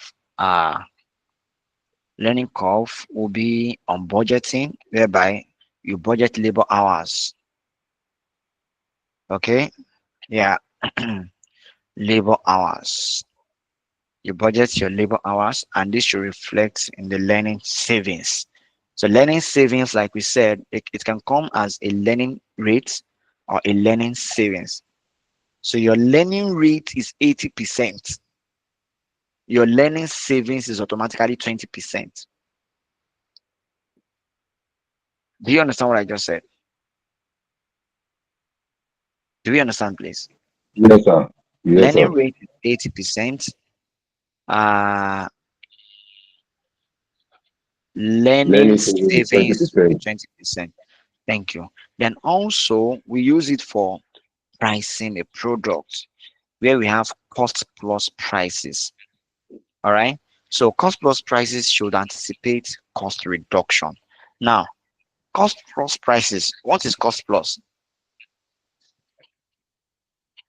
learning curve will be on budgeting, whereby you budget labor hours. Okay. Yeah. Labor hours. You budget your labor hours, and this should reflect in the learning savings. So learning savings, like we said, it can come as a learning rate or a learning savings. So your learning rate is 80%. Your learning savings is automatically 20%. Do you understand what I just said? Do we understand, please? Yes, sir. Yes, Learning sir. rate is 80%. Uh, learning Learning saving is savings will be 20%. 20%. Thank you. Then also we use it for pricing a product where we have cost plus prices. All right. So cost plus prices should anticipate cost reduction. Now, cost plus prices. What is cost plus?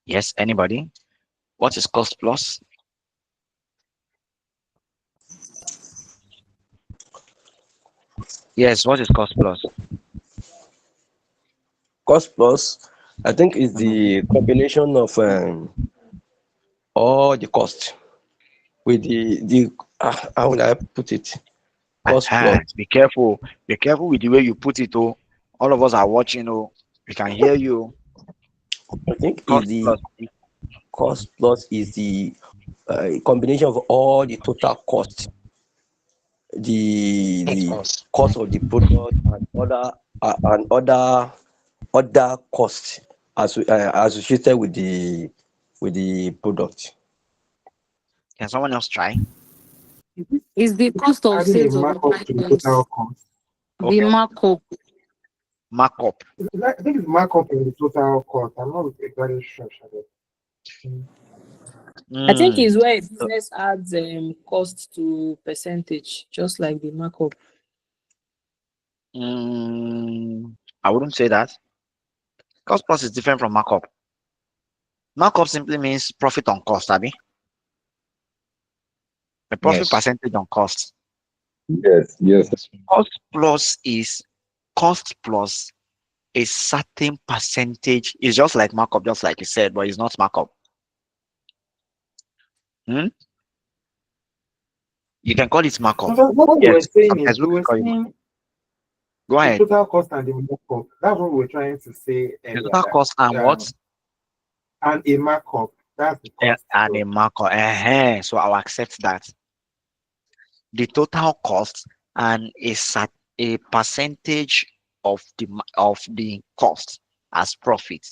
Yes, anybody? What is cost plus? Yes, what is cost plus? Cost plus, I think, is Mhm. the combination of all the cost with how will I put it? Cost plus. Be careful. Be careful with the way you put it. Oh, all of us are watching. Oh, we can hear you. I think is Cost the plus. cost plus is the combination of all the total cost, the cost of the product and other costs associated with the product. Can someone else try? Is the cost of Adding a sales of markup to the total items cost. the Okay. markup? Markup. I think it's markup in the total cost. I'm not exactly sure. Shade. I think Mm. is where a So, business adds cost to percentage, just like the markup. I wouldn't say that. Cost plus is different from markup. Markup simply means profit on cost, Abby. The profit Yes. percentage on cost. Yes, yes, sir. Cost plus is cost plus a certain percentage. It's just like markup, just like you said, but it's not markup. Hmm? You can call it So markup. what we were Yes, saying is sometimes we we were call it. saying Go the ahead. total cost and the markup. That's what we were trying to say The earlier. total cost and That what? And a markup. That's the cost. and a So markup. So I'll accept that. The total cost and a percentage of the cost as profit.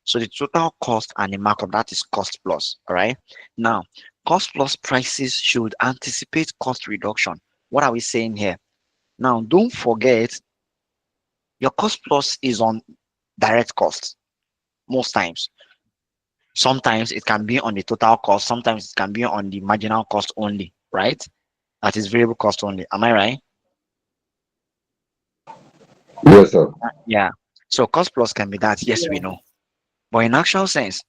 So the total cost and the markup, that is cost plus. All right. Now, cost plus prices should anticipate cost reduction. What are we saying here? Now, don't forget your cost plus is on direct costs most times. Sometimes it can be on the total cost, sometimes it can be on the marginal cost only, right? That is variable cost only. Am I right? Yes, sir. Yeah. So cost plus can be that, yes, we yeah. know. But in actual sense,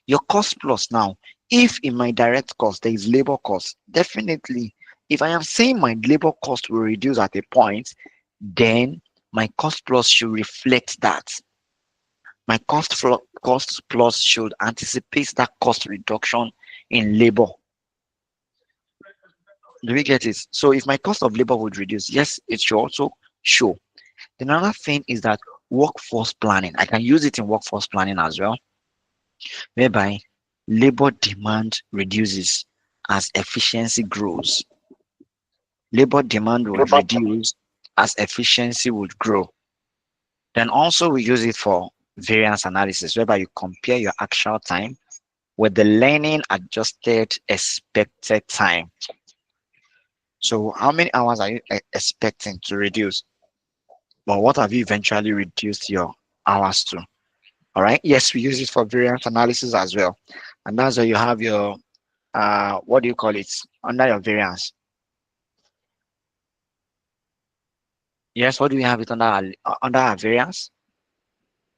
your cost plus now, if in my direct cost there is labor cost, definitely, if I am saying my labor cost will reduce at a point, then my cost plus should reflect that. My cost plus should anticipate that cost reduction in labor. Do we get it? So if my cost of labor would reduce, yes, it should also show. Then another thing is that workforce planning. I can use it in workforce planning as well, whereby labor demand reduces as efficiency grows. Labor demand would reduce as efficiency would grow. Then also we use it for variance analysis, whereby you compare your actual time with the learning adjusted expected time. So how many hours are you expecting to reduce? But what have you eventually reduced your hours to? All right. Yes, we use it for variance analysis as well. And that's where you have your what do you call it? Under your variance. Yes, what do we have it under our variance?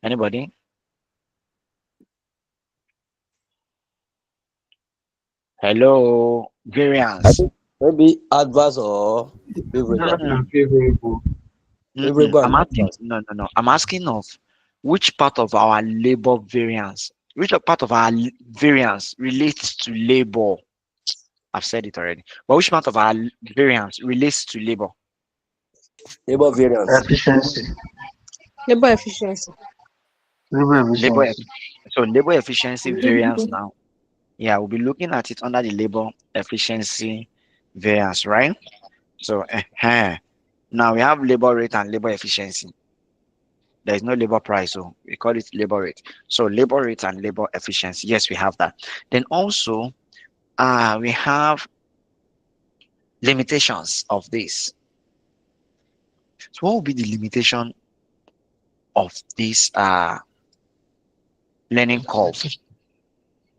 Anybody? Hello, I variance. think maybe adverse or Just favorable. and favorable. Favorable I'm and asking, adverse. no, no, no. I'm asking of which part of our labor variance, which part of our variance relates to labor. I've said it already. But which part of our variance relates to labor? Labor variance. Efficiency. Labor efficiency. Labor Labor, efficiency. so labor efficiency variance now. Yeah, we'll be looking at it under the labor efficiency variance, right? So, now we have labor rate and labor efficiency. There is no labor price, so we call it labor rate. So labor rate and labor efficiency. Yes, we have that. Then also, we have limitations of this. So what will be the limitation of this learning curve?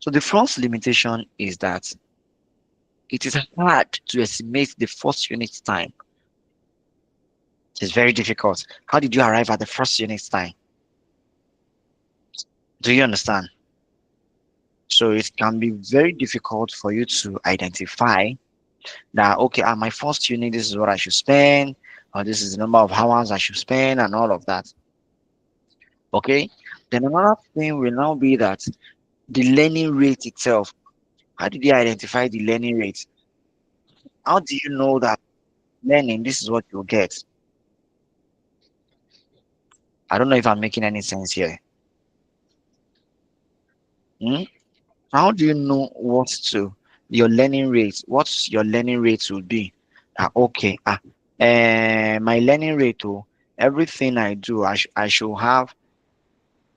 So the first limitation is that it is hard to estimate the first unit time. It is very difficult. How did you arrive at the first unit time? Do you understand? So it can be very difficult for you to identify that, okay, at my first unit, this is what I should spend, or this is the number of hours I should spend, and all of that. Okay. Then another thing will now be that the learning rate itself. How did you identify the learning rate? How do you know that learning, this is what you'll get? I don't know if I'm making any sense here. Hmm? How do you know what to your learning rate? What's your learning rate will be? Okay. My learning rate, oh, everything I do, I should have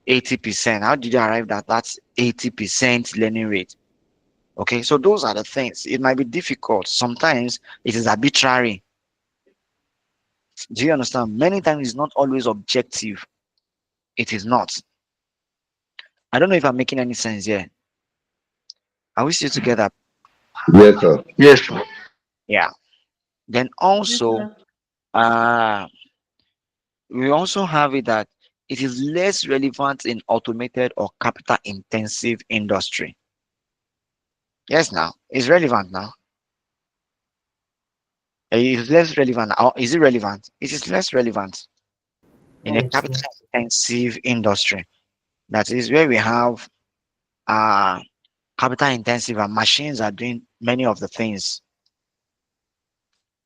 80%. How did you arrive at that 80% learning rate? Okay, so those are the things. It might be difficult. Sometimes it is arbitrary. Do you understand? Many times it's not always objective. It is not. I don't know if I'm making any sense here. Are we still together? Yes, sir. Yes, sir. Yeah. Then Yes, also, sir. uh, we also have it that it is less relevant in automated or capital intensive industry. Yes, now it's relevant now. It is less relevant. Or is it relevant? It is less relevant in a No, it's capital not. intensive industry. That is where we have uh capital intensive and machines are doing many of the things.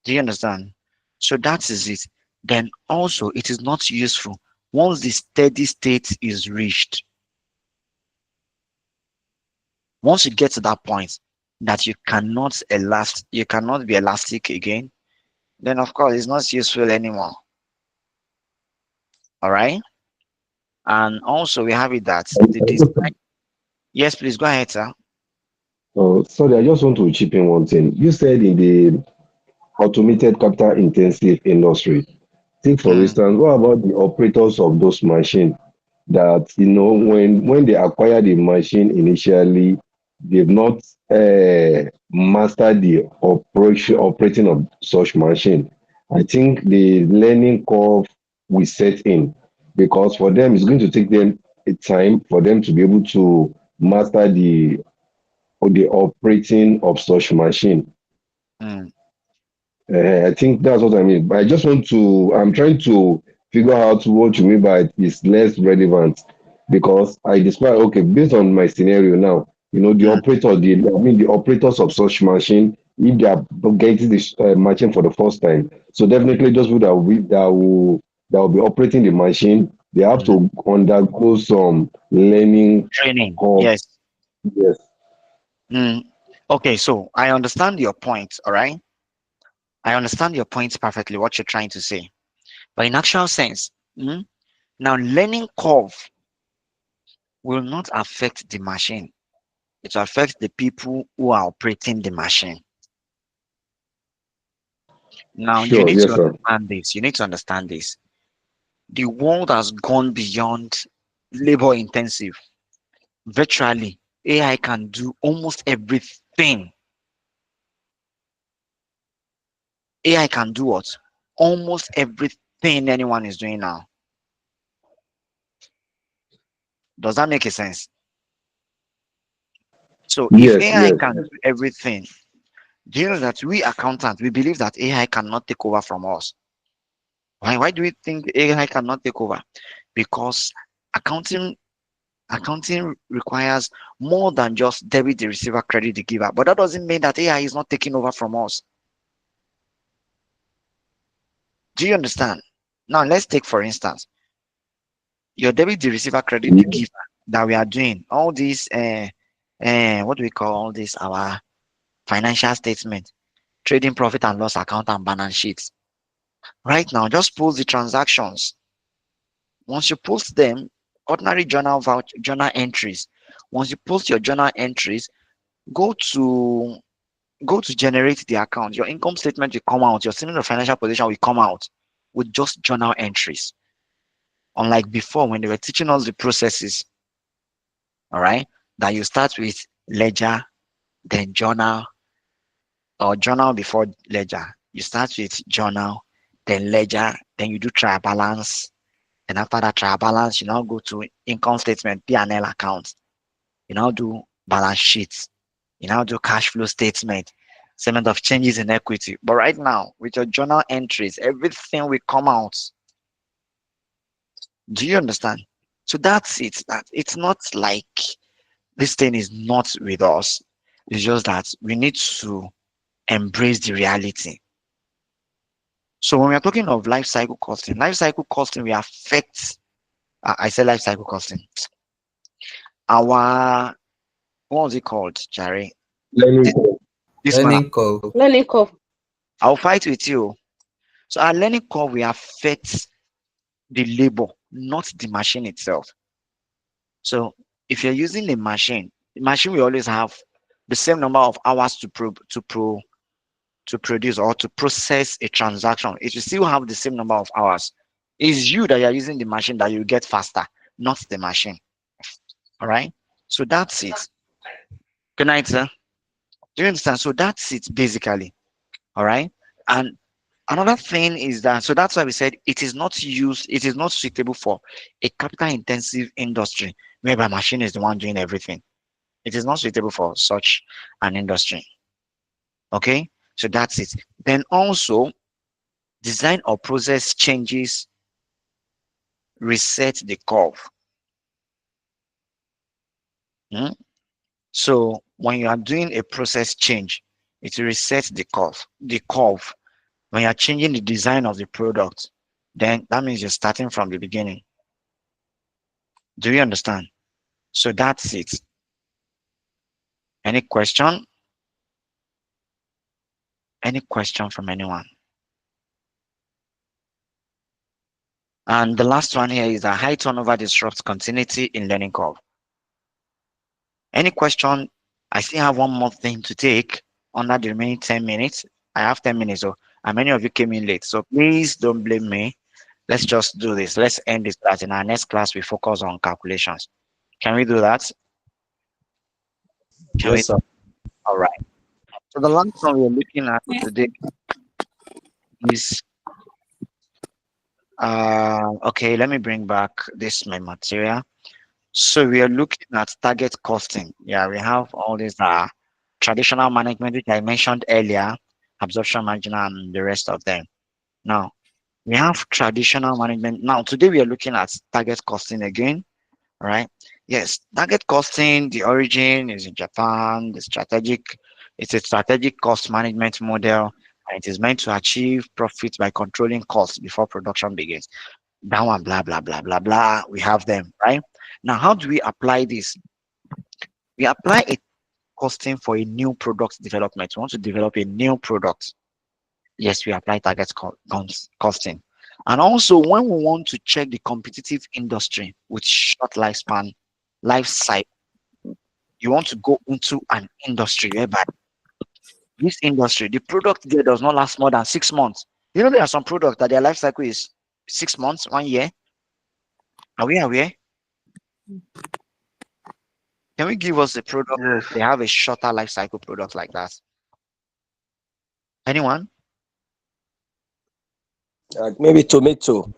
Do you understand? So that is it. Then also it is not useful once the steady state is reached. Once you get to that point that you cannot be elastic again, then of course it's not useful anymore. All right. And also we have it that the design. Yes, please go ahead, sir. Sorry, I just want to chip in one thing. You said in the automated capital intensive industry. Take for Mm, instance, what about the operators of those machines that when they acquire the machine initially, they've not mastered the operating of such machine. I think the learning curve will set in because for them it's going to take them a time for them to be able to master the operating of such machine. mm, I think that's what I mean. But I'm trying to figure out what you mean by it's less relevant because I describe, okay, based on my scenario now, mm, the operators of such machine, if they are getting this machine for the first time, so definitely those people that will be operating the machine, they have mm. to undergo some learning Training. curve. Yes. Yes, Mm. Okay, so I understand your point. All right. I understand your point perfectly, what you're trying to say. But in actual sense, now learning curve will not affect the machine. It will affect the people who are operating the machine. Now you sure, need to yes, sir. understand this. You need to understand this. The world has gone beyond labor intensive. Virtually, AI can do almost everything. AI can do what? Almost everything anyone is doing now. Does that make a sense? So if Yes, AI yes. can do everything, do you know that we accountants, we believe that AI cannot take over from us? Why do we think AI cannot take over? Because accounting accounting requires more than just debit the receiver, credit the giver. But that doesn't mean that AI is not taking over from us. Do you understand? Now let's take for instance your debit the receiver, credit the giver that we are doing. All these what do we call all this? Our financial statement, trading profit and loss account and balance sheets. Right now, just post the transactions. Once you post them, ordinary journal entries. Once you post your journal entries, go to go to generate the account. Your income statement will come out. Your statement of financial position will come out with just journal entries. Unlike before, when they were teaching us the processes, all right, that you start with ledger, then journal, or journal before ledger. You start with journal, then ledger, then you do trial balance. And after that trial balance, you now go to income statement, P&L account. You now do balance sheets. You now do cash flow statement, statement of changes in equity. But right now, with your journal entries, everything will come out. Do you understand? So that's it. That it's not like this thing is not with us. It's just that we need to embrace the reality. So when we are talking of life cycle costing will affect. I say life cycle costing. Our what was it called, Jerry? Learning This, curve. this man, Learning curve. Learning curve. I'll fight with you. So our learning curve will affect the labor, not the machine itself. So if you're using the machine will always have the same number of hours to produce or to process a transaction. It will still have the same number of hours. It's you that you're using the machine that you get faster, not the machine. All right. So that's it. Good night, sir. Do you understand? So that's it basically. All right. And another thing is that so that's why we said it is not suitable for a capital intensive industry whereby machine is the one doing everything. It is not suitable for such an industry. Okay, so that's it. Then also design or process changes reset the curve. Hmm? So when you are doing a process change, it resets the curve. The curve. When you are changing the design of the product, then that means you're starting from the beginning. Do you understand? So that's it. Any question? Any question from anyone? And the last one here is a high turnover disrupts continuity in learning curve. Any question? I still have one more thing to take under the remaining 10 minutes. I have 10 minutes, so and many of you came in late. So please don't blame me. Let's just do this. Let's end this class. In our next class, we focus on calculations. Can we do that? Can we? Yes, sir. All right. So the last one we're looking at today is okay, let me bring back this my material. So we are looking at target costing. Yeah, we have all these traditional management which I mentioned earlier, absorption margin and the rest of them. Now we have traditional management. Now today we are looking at target costing again. All right. Yes, target costing, the origin is in Japan, it's a strategic cost management model, and it is meant to achieve profit by controlling costs before production begins. That one, blah, blah, blah, blah, blah. We have them, right? Now, how do we apply this? We apply a costing for a new product development. We want to develop a new product. Yes, we apply costing. And also, when we want to check the competitive industry with short lifespan, life cycle, you want to go into an industry whereby this industry, the product there does not last more than 6 months. You know, there are some products that their life cycle is 6 months, 1 year. Are we aware? Can we give us a product? Yes. They have a shorter life cycle product like that. Anyone? Maybe tomato.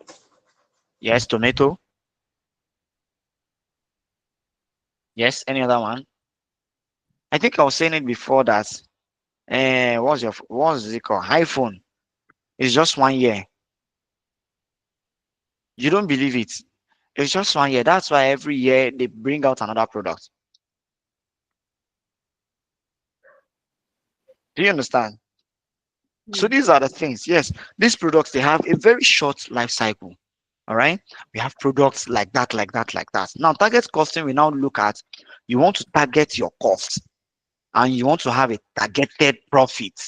Yes, tomato. Yes, any other one? I think I was saying it before that. What's it called? iPhone. It's just 1 year. You don't believe it. It's just 1 year. That's why every year they bring out another product. Do you understand? So these are the things. Yes, these products they have a very short life cycle. All right. We have products like that, like that, like that. Now, target costing, we now look at you want to target your cost and you want to have a targeted profit.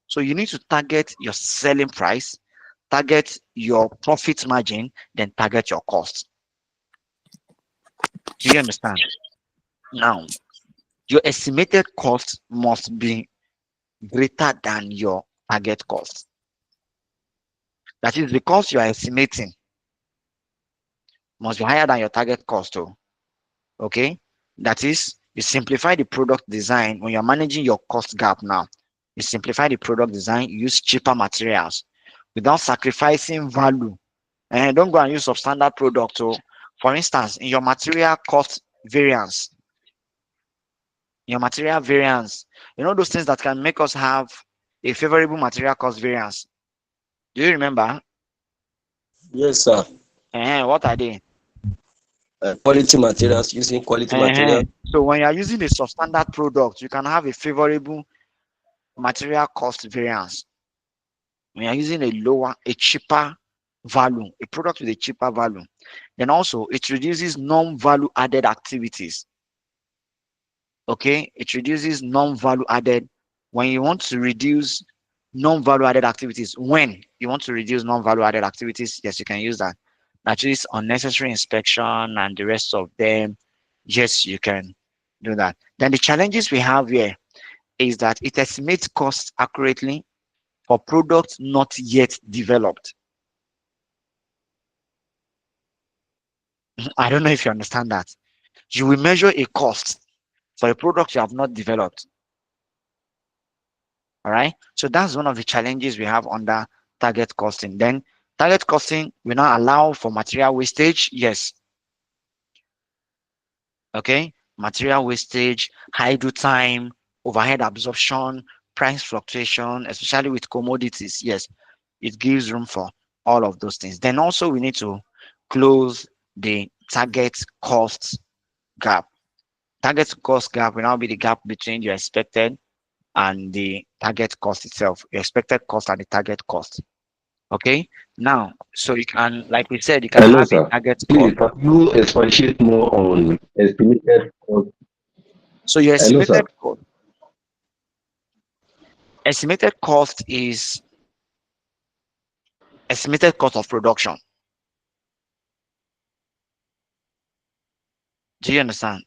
So you need to target your selling price, target your profit margin, then target your cost. Do you understand? Now, your estimated cost must be greater than your target cost. That is because you are estimating must be higher than your target cost. Oh, okay. That is, you simplify the product design when you're managing your cost gap now. You simplify the product design, you use cheaper materials without sacrificing value. And don't go and use substandard product. So, for instance, in your variance, your material variance, you know those things that can make us have a favorable material cost variance. Do you remember? Yes, sir. What are they? Quality materials, using quality materials. So when you are using a substandard product, you can have a favorable material cost variance. When you're using a cheaper value, a product with a cheaper value, then also it reduces non-value added activities. Okay, it reduces non-value added when you want to reduce non-value added activities. When you want to reduce non-value added activities, yes, you can use that. That is unnecessary inspection and the rest of them. Yes, you can do that. Then the challenges we have here is that it estimates costs accurately for products not yet developed. I don't know if you understand that. You will measure a cost for a product you have not developed. All right. So that's one of the challenges we have under target costing. Then target costing will not allow for material wastage. Yes. Okay. Material wastage, idle time, overhead absorption, price fluctuation, especially with commodities. Yes. It gives room for all of those things. Then also we need to close the target cost gap. Target cost gap will now be the gap between your expected and the target cost itself, your expected cost and the target cost. Okay. Now, so you can, like we said, you can Hello, have a sir. target cost. Please, can you expatiate more on estimated cost? So your Hello, sir. estimated cost is estimated cost of production. Do you understand?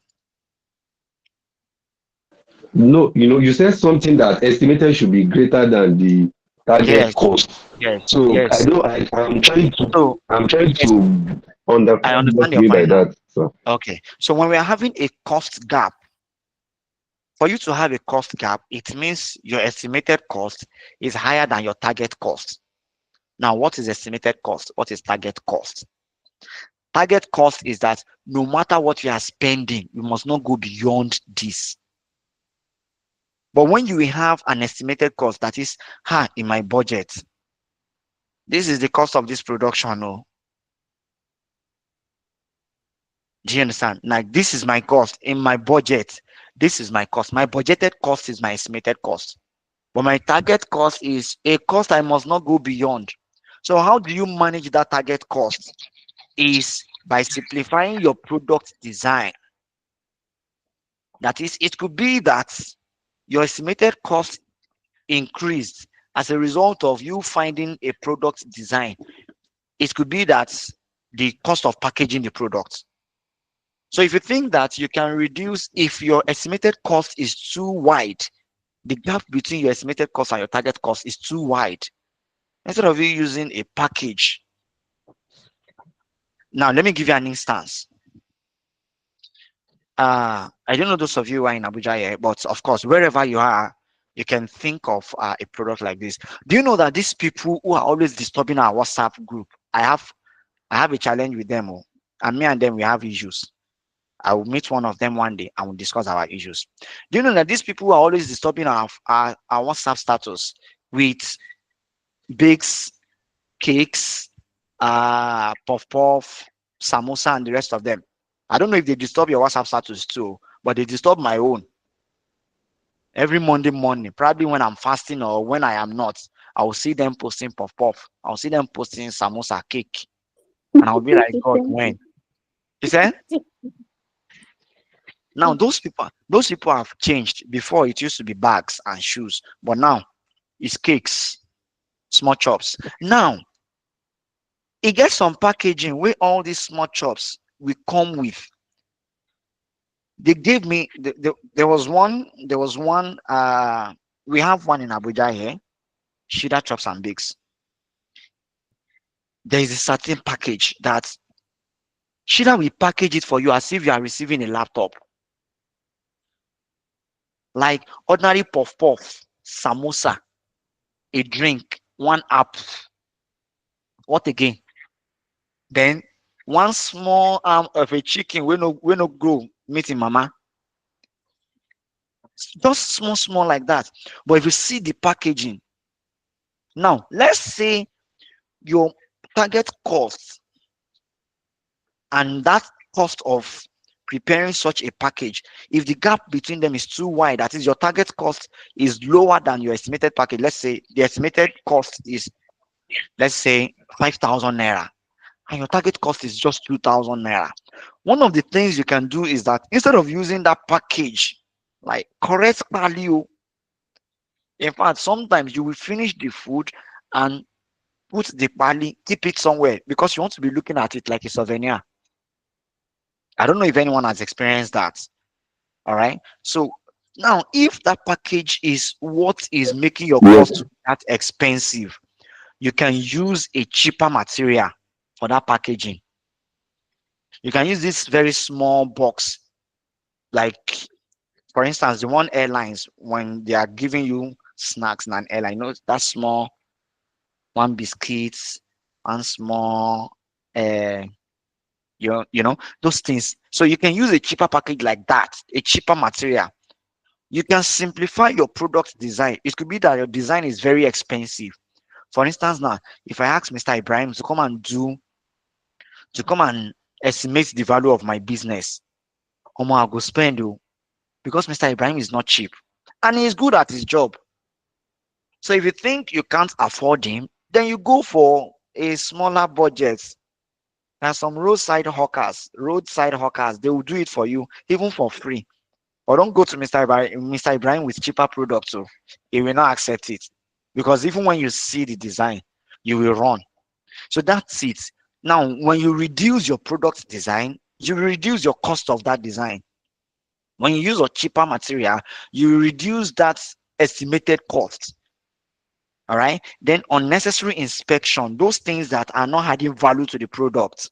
No, you said something that estimated should be greater than the target Yes, cost. yes, So I yes. don't. I'm trying to. So I'm trying yes, to I understand what understand you your mean by point now. that, sir. Okay. So when we are having a cost gap, for you to have a cost gap, it means your estimated cost is higher than your target cost. Now, what is estimated cost? What is target cost? Target cost is that no matter what you are spending, you must not go beyond this. But when you have an estimated cost that is, in my budget, this is the cost of this production. Oh, do you understand? Like, this is my cost in my budget. This is my cost. My budgeted cost is my estimated cost. But my target cost is a cost I must not go beyond. So how do you manage that target cost? Is by simplifying your product design. That is, it could be that your estimated cost increased as a result of you finding a product design. It could be that the cost of packaging the product. So if you think that you can reduce, if your estimated cost is too wide, the gap between your estimated cost and your target cost is too wide, instead of you using a package. Now, let me give you an instance. I don't know those of you who are in Abuja here, but of course, wherever you are, you can think of a product like this. Do you know that these people who are always disturbing our WhatsApp group, I have a challenge with them, and me and them we have issues. I will meet one of them one day and we'll discuss our issues. Do you know that these people who are always disturbing our WhatsApp status with bakes, cakes, puff puff, samosa, and the rest of them? I don't know if they disturb your WhatsApp status too, but they disturb my own every Monday morning. Probably when I'm fasting or when I am not, I will see them posting puff puff. I'll see them posting samosa cake, and I'll be like, God, Thank you. when? You say? Now those people have changed. Before it used to be bags and shoes, but now it's cakes, small chops. Now it gets some packaging where all these small chops will come with. They gave me there was one we have one in Abuja here, Shida Chops and Bakes. There is a certain package that Shida will package it for you as if you are receiving a laptop. Like ordinary puff puff, samosa, a drink, one app. What again? Then one small arm of a chicken we no grow meet in mama. Just small like that. But if you see the packaging, now let's say your target cost and that cost of preparing such a package, if the gap between them is too wide, that is your target cost is lower than your estimated package. Let's say the estimated cost is, let's say, 5,000 naira, and your target cost is just 2,000 naira. One of the things you can do is that instead of using that package, like correct value, in fact, sometimes you will finish the food and put the pali, keep it somewhere because you want to be looking at it like a souvenir. I don't know if anyone has experienced that. All right. So now, if that package is what is making your Yes. cost that expensive, you can use a cheaper material for that packaging. You can use this very small box, like for instance, the one airlines when they are giving you snacks in an airline, that small one biscuits, one small, uh, those things. So you can use a cheaper package like that, a cheaper material. You can simplify your product design. It could be that your design is very expensive. For instance, now, if I ask Mr. Ibrahim to come and estimate the value of my business, I go spend because Mr. Ibrahim is not cheap and he's good at his job. So if you think you can't afford him, then you go for a smaller budget. There are some roadside hawkers, they will do it for you, even for free. Or don't go to Mr. Ibrahim with cheaper products. So he will not accept it. Because even when you see the design, you will run. So that's it. Now, when you reduce your product design, you reduce your cost of that design. When you use a cheaper material, you reduce that estimated cost. All right. Then unnecessary inspection, those things that are not adding value to the product.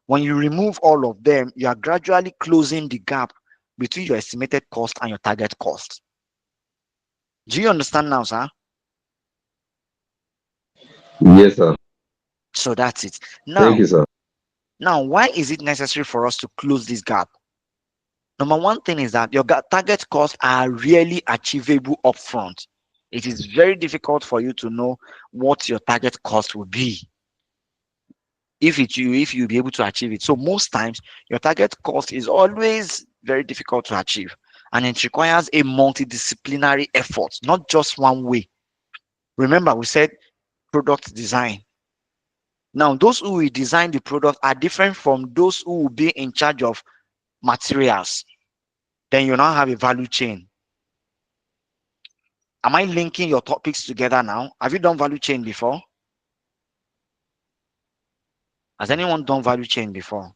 When you remove all of them, you are gradually closing the gap between your estimated cost and your target cost. Do you understand now, sir? Yes, sir. So that's it. Thank Now, you, sir. now, why is it necessary for us to close this gap? Number one thing is that your target costs are really achievable upfront. It is very difficult for you to know what your target cost will be if you be able to achieve it. So most times your target cost is always very difficult to achieve, and it requires a multidisciplinary effort, not just one way. Remember, we said product design. Now, those who will design the product are different from those who will be in charge of materials. Then you now have a value chain. Am I linking your topics together now? Have you done value chain before? Has anyone done value chain before?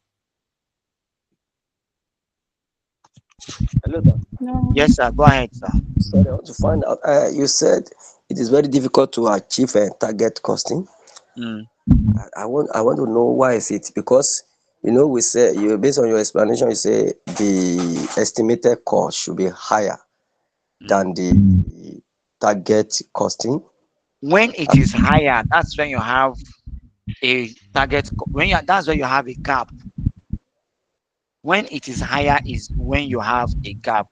Hello, sir. No. Yes, sir. Go ahead, sir. Sorry, I want to find out. You said it is very difficult to achieve target costing. Mm, I want to know why is it, because we say, you, based on your explanation, you say the estimated cost should be higher mm. than the target costing. When it is higher, that's when you have a that's when you have a gap. When it is higher is when you have a gap.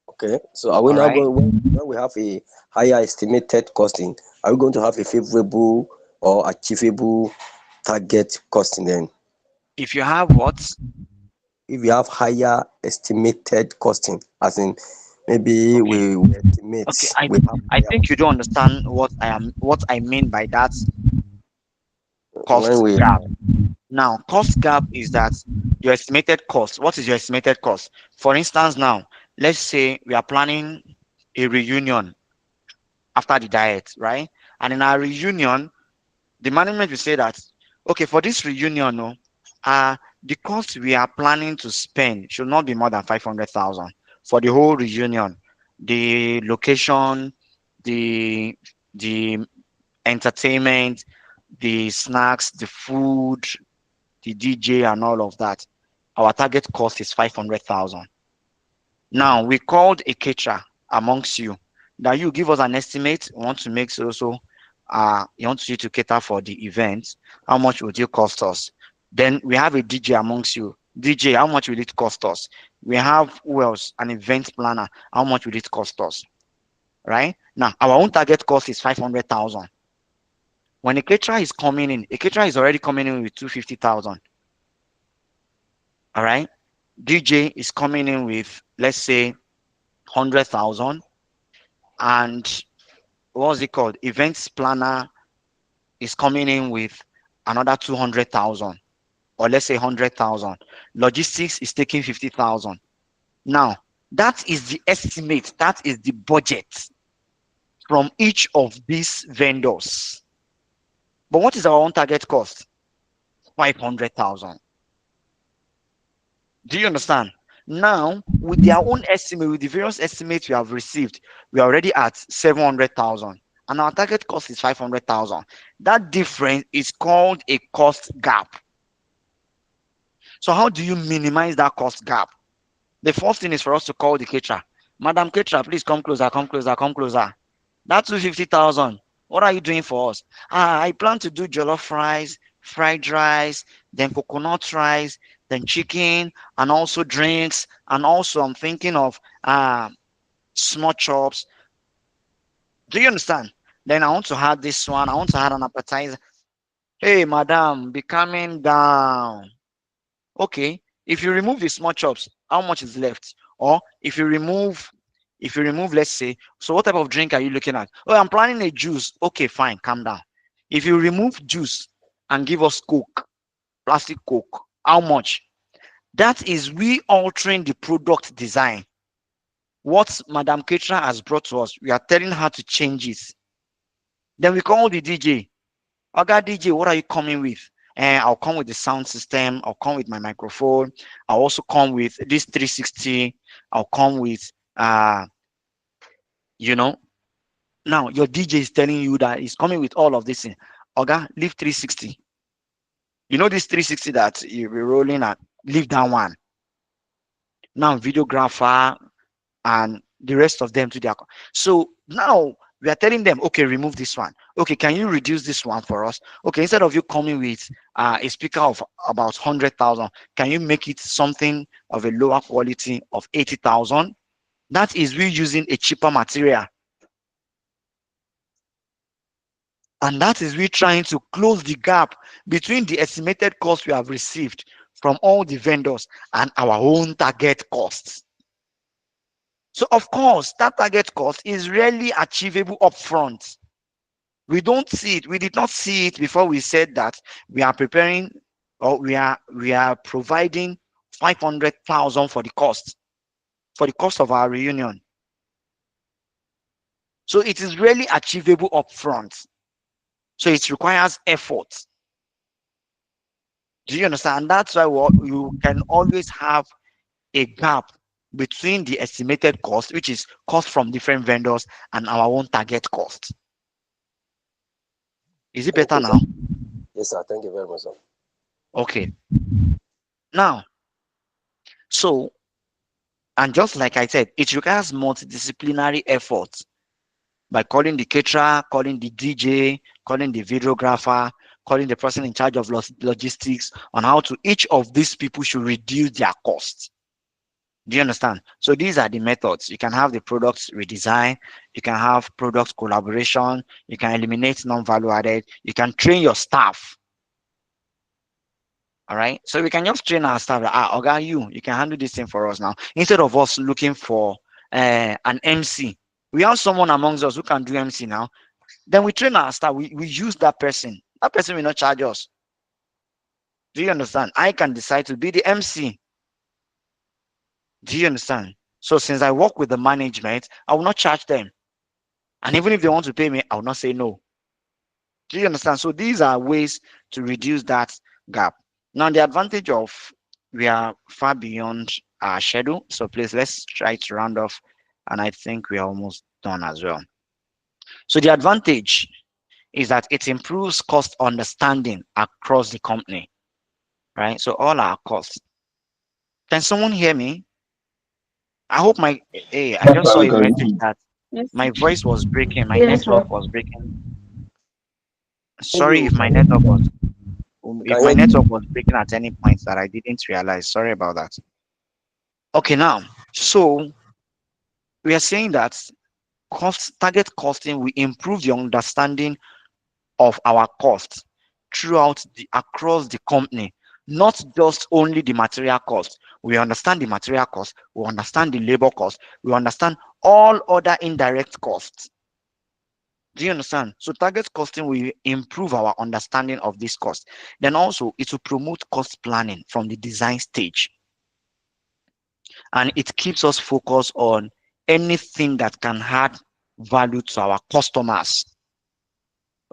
Okay, so are we All now right. going, when we have a higher estimated costing, are we going to have a favorable or achievable target costing then? If you have what? If we have higher estimated costing, as in maybe Okay. we estimate Okay. I we have I higher think you don't understand what I mean by that when cost we gap. Now, cost gap is that your estimated cost. What is your estimated cost? For instance, now, let's say we are planning a reunion after the diet, right? And in our reunion, the management will say that, okay, for this reunion, no, the cost we are planning to spend should not be more than 500,000 for the whole reunion. The location, the the entertainment, the snacks, the food, the DJ, and all of that. Our target cost is 500,000. Now we called a caterer amongst you that you give us an estimate. We want to make so you want you to cater for the event. How much would it cost us? Then we have a DJ amongst you. DJ, how much will it cost us? We have who else? An event planner. How much will it cost us? Right? Now our own target cost is 500,000. When a caterer is coming in, a caterer is already coming in with 250,000. All right. DJ is coming in with, let's say, 100,000, and what's it called? Events planner is coming in with another 200,000, or let's say 100,000. Logistics is taking 50,000. Now, that is the estimate, that is the budget from each of these vendors. But what is our own target cost? 500,000. Do you understand? Now, with their own estimate, with the various estimates we have received, we are already at 700,000. And our target cost is 500,000. That difference is called a cost gap. So, how do you minimize that cost gap? The first thing is for us to call the caterer. Madam Caterer, please come closer, come closer, come closer. That 250,000, what are you doing for us? I plan to do jollof rice, fried rice, then coconut rice, then chicken, and also drinks. And also, I'm thinking of small chops. Do you understand? Then I want to add this one. I want to add an appetizer. Hey, madam, be coming down. Okay, if you remove the small chops, how much is left? Or if you remove, let's say, so what type of drink are you looking at? Oh, I'm planning a juice. Okay, fine, calm down. If you remove juice and give us coke, plastic coke, how much? That is we altering the product design. what Madam Ketra has brought to us, we are telling her to change it. Then we call the DJ. Oga DJ, what are you coming with? And I'll come with the sound system. I'll come with my microphone. I'll also come with this 360. I'll come with, you know, now your DJ is telling you that he's coming with all of this. Oga, leave 360. You know this 360 that you'll be rolling at, leave that one. Now videographer and the rest of them to their. So now we are telling them, okay, remove this one. Okay, can you reduce this one for us? Okay, instead of you coming with a speaker of about 100,000, can you make it something of a lower quality of 80,000? That is we using a cheaper material. And that is we trying to close the gap between the estimated cost we have received from all the vendors and our own target costs. So of course, that target cost is rarely achievable upfront. We don't see it. We did not see it before we said that we are preparing or we are providing 500,000 for the cost of our reunion. So it is rarely achievable upfront. So it requires effort. Do you understand? And that's why you can always have a gap between the estimated cost, which is cost from different vendors, and our own target cost. Is it Thank better you, sir. now? Yes, sir. Thank you very much, sir. Okay. Now, so, and just like I said, it requires multidisciplinary efforts by calling the caterer, calling the DJ, calling the videographer, calling the person in charge of logistics on how to each of these people should reduce their costs. Do you understand? So these are the methods. You can have the products redesign, you can have product collaboration, you can eliminate non-value added, you can train your staff. All right. So we can just train our staff that, Oga, you can handle this thing for us now. Instead of us looking for an MC. We have someone amongst us who can do MC now. Then we train our staff. We use that person. That person will not charge us. Do you understand? I can decide to be the MC. Do you understand? So since I work with the management, I will not charge them. And even if they want to pay me, I will not say no. Do you understand? So these are ways to reduce that gap. Now, the advantage of we are far beyond our schedule. So please, let's try to round off. And I think we are almost done as well. So the advantage is that it improves cost understanding across the company, right? So all our costs. Can someone hear me? I hope hey, I just saw a message that Yes, my voice was breaking, my yes, network sir. was breaking. Thank Sorry you. if my network was Can hear breaking at any point that I didn't realize. Sorry about that. Okay, now, so we are saying that target costing will improve the understanding of our costs throughout across the company, not just only the material cost. We understand the material cost, we understand the labor cost, we understand all other indirect costs. Do you understand? So target costing will improve our understanding of this cost. Then also it will promote cost planning from the design stage. And it keeps us focused on anything that can add value to our customers.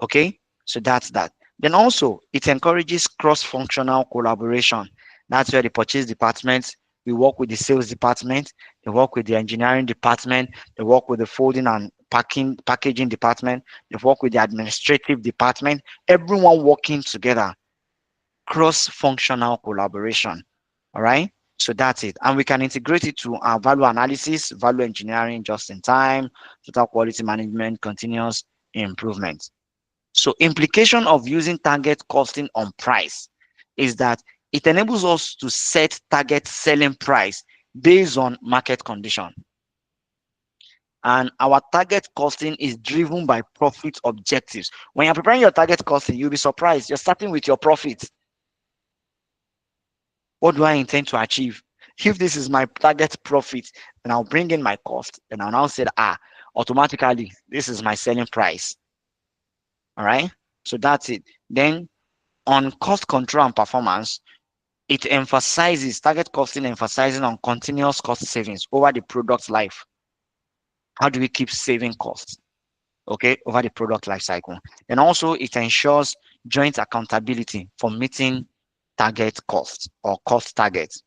Okay, so that's that. Then also it encourages cross-functional collaboration. That's where the purchase department, we work with the sales department, they work with the engineering department, they work with the folding and packaging department, they work with the administrative department, everyone working together, cross-functional collaboration. All right, so that's it. And we can integrate it to our value analysis, value engineering, just in time, total quality management, continuous improvement. So implication of using target costing on price is that it enables us to set target selling price based on market condition. And our target costing is driven by profit objectives. When you're preparing your target costing, you'll be surprised. You're starting with your profit. What do I intend to achieve? If this is my target profit, then I'll bring in my cost. Then I'll now say, automatically, this is my selling price. All right. So that's it. Then on cost control and performance, it emphasizes target costing, emphasizing on continuous cost savings over the product life. How do we keep saving costs, okay, over the product life cycle? And also it ensures joint accountability for meeting target costs or cost targets,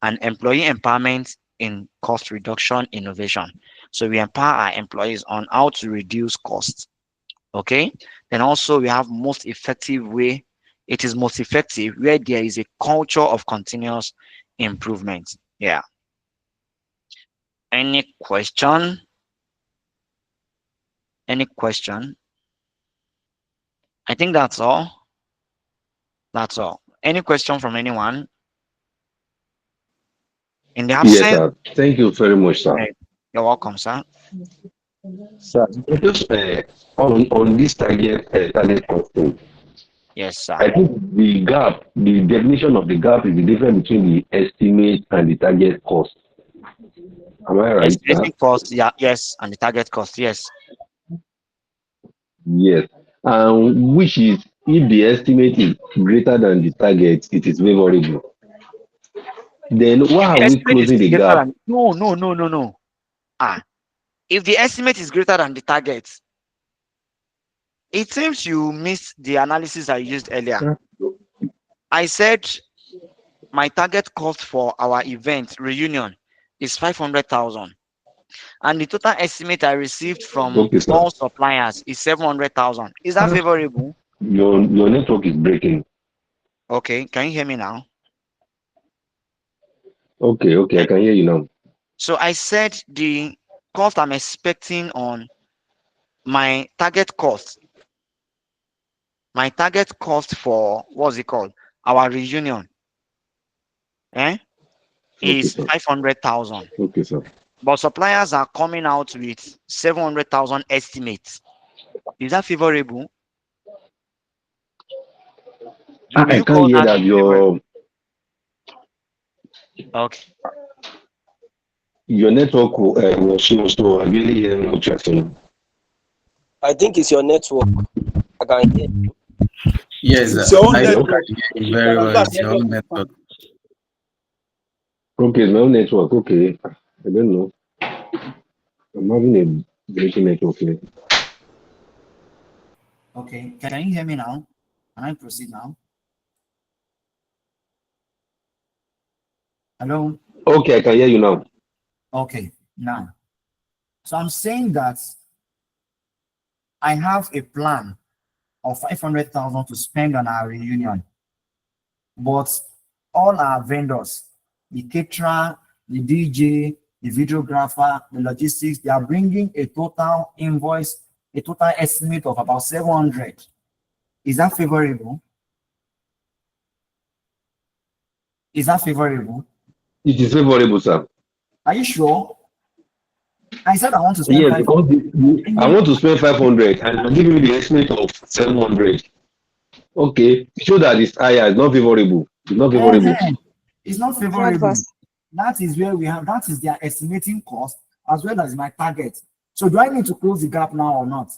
and employee empowerment in cost reduction innovation. So we empower our employees on how to reduce costs. Okay. Then also we have most effective way. It is most effective where there is a culture of continuous improvement. Yeah. Any question? Any question? I think that's all. That's all. Any question from anyone? In the Yes, absence, sir. Thank you very much, sir. you're welcome, sir. Sir, just on this target costing, Yes, sir. I think the gap, the definition of the gap is the difference between the estimate and the target cost. Am I right, sir? Estimating cost, yeah, yes, and the target cost, yes. Yes. Which is, if the estimate is greater than the target, it is favorable. Then why The are we estimate is closing the greater gap? than no. Ah, if the estimate is greater than the target, it seems you missed the analysis I used earlier. I said my target cost for our event reunion is 500,000, and the total estimate I received from Okay, sir. all suppliers is 700,000. Is that favorable? Your network is breaking. Okay, can you hear me now? Okay, I can hear you now. So I said the cost I'm expecting on my target cost for what's it called? Our reunion, Okay, is sir. 500,000. Okay, sir. But suppliers are coming out with 700,000 estimates. Is that favorable? Will I you can't call hear that that favorable? Okay. your network was slow, so I really hear what you're saying. I think it's your network. I can hear. Yes, It's your own I Hello? think I network. hear you You very can well. start It's your network own is fine. network. Okay, it's my own network. Okay. I don't know. I'm having a breaking network here. Okay. Can you hear me now? Can I proceed now? Hello? Okay, I can hear you now. Okay. Now. So I'm saying that I have a plan of 500,000 to spend on our reunion, but all our vendors, the caterer, the DJ, the videographer, the logistics, they are bringing a total invoice, a total estimate of about 700. Is that favorable? Is that favorable? It is favorable, sir. Are you sure? I said I want to spend Yes, five. because I want to spend 500 and I'm giving you the estimate of 700. Okay, show that it's higher, it's not favorable. It's not favorable. Uh-huh. It's not It's favorable. adverse. That is where we have, that is their estimating cost as well as my target. So do I need to close the gap now or not?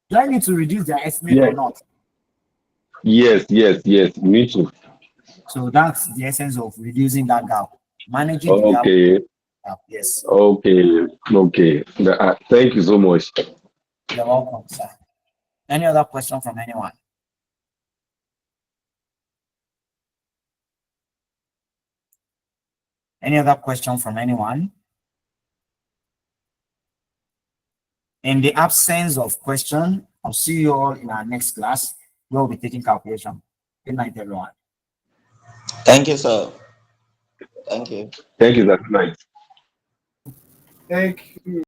Do I need to reduce their estimate or Yes, not? yes. Me too. So that's the essence of reducing that gap, managing the Okay, gap. Yes, okay. Thank you so much. you're welcome, sir. Any other question from anyone? Any other question from anyone? In the absence of question, I'll see you all in our next class. We'll be taking calculation. Good night, everyone. Thank you, sir. Thank you. Thank you, that's nice. Thank you.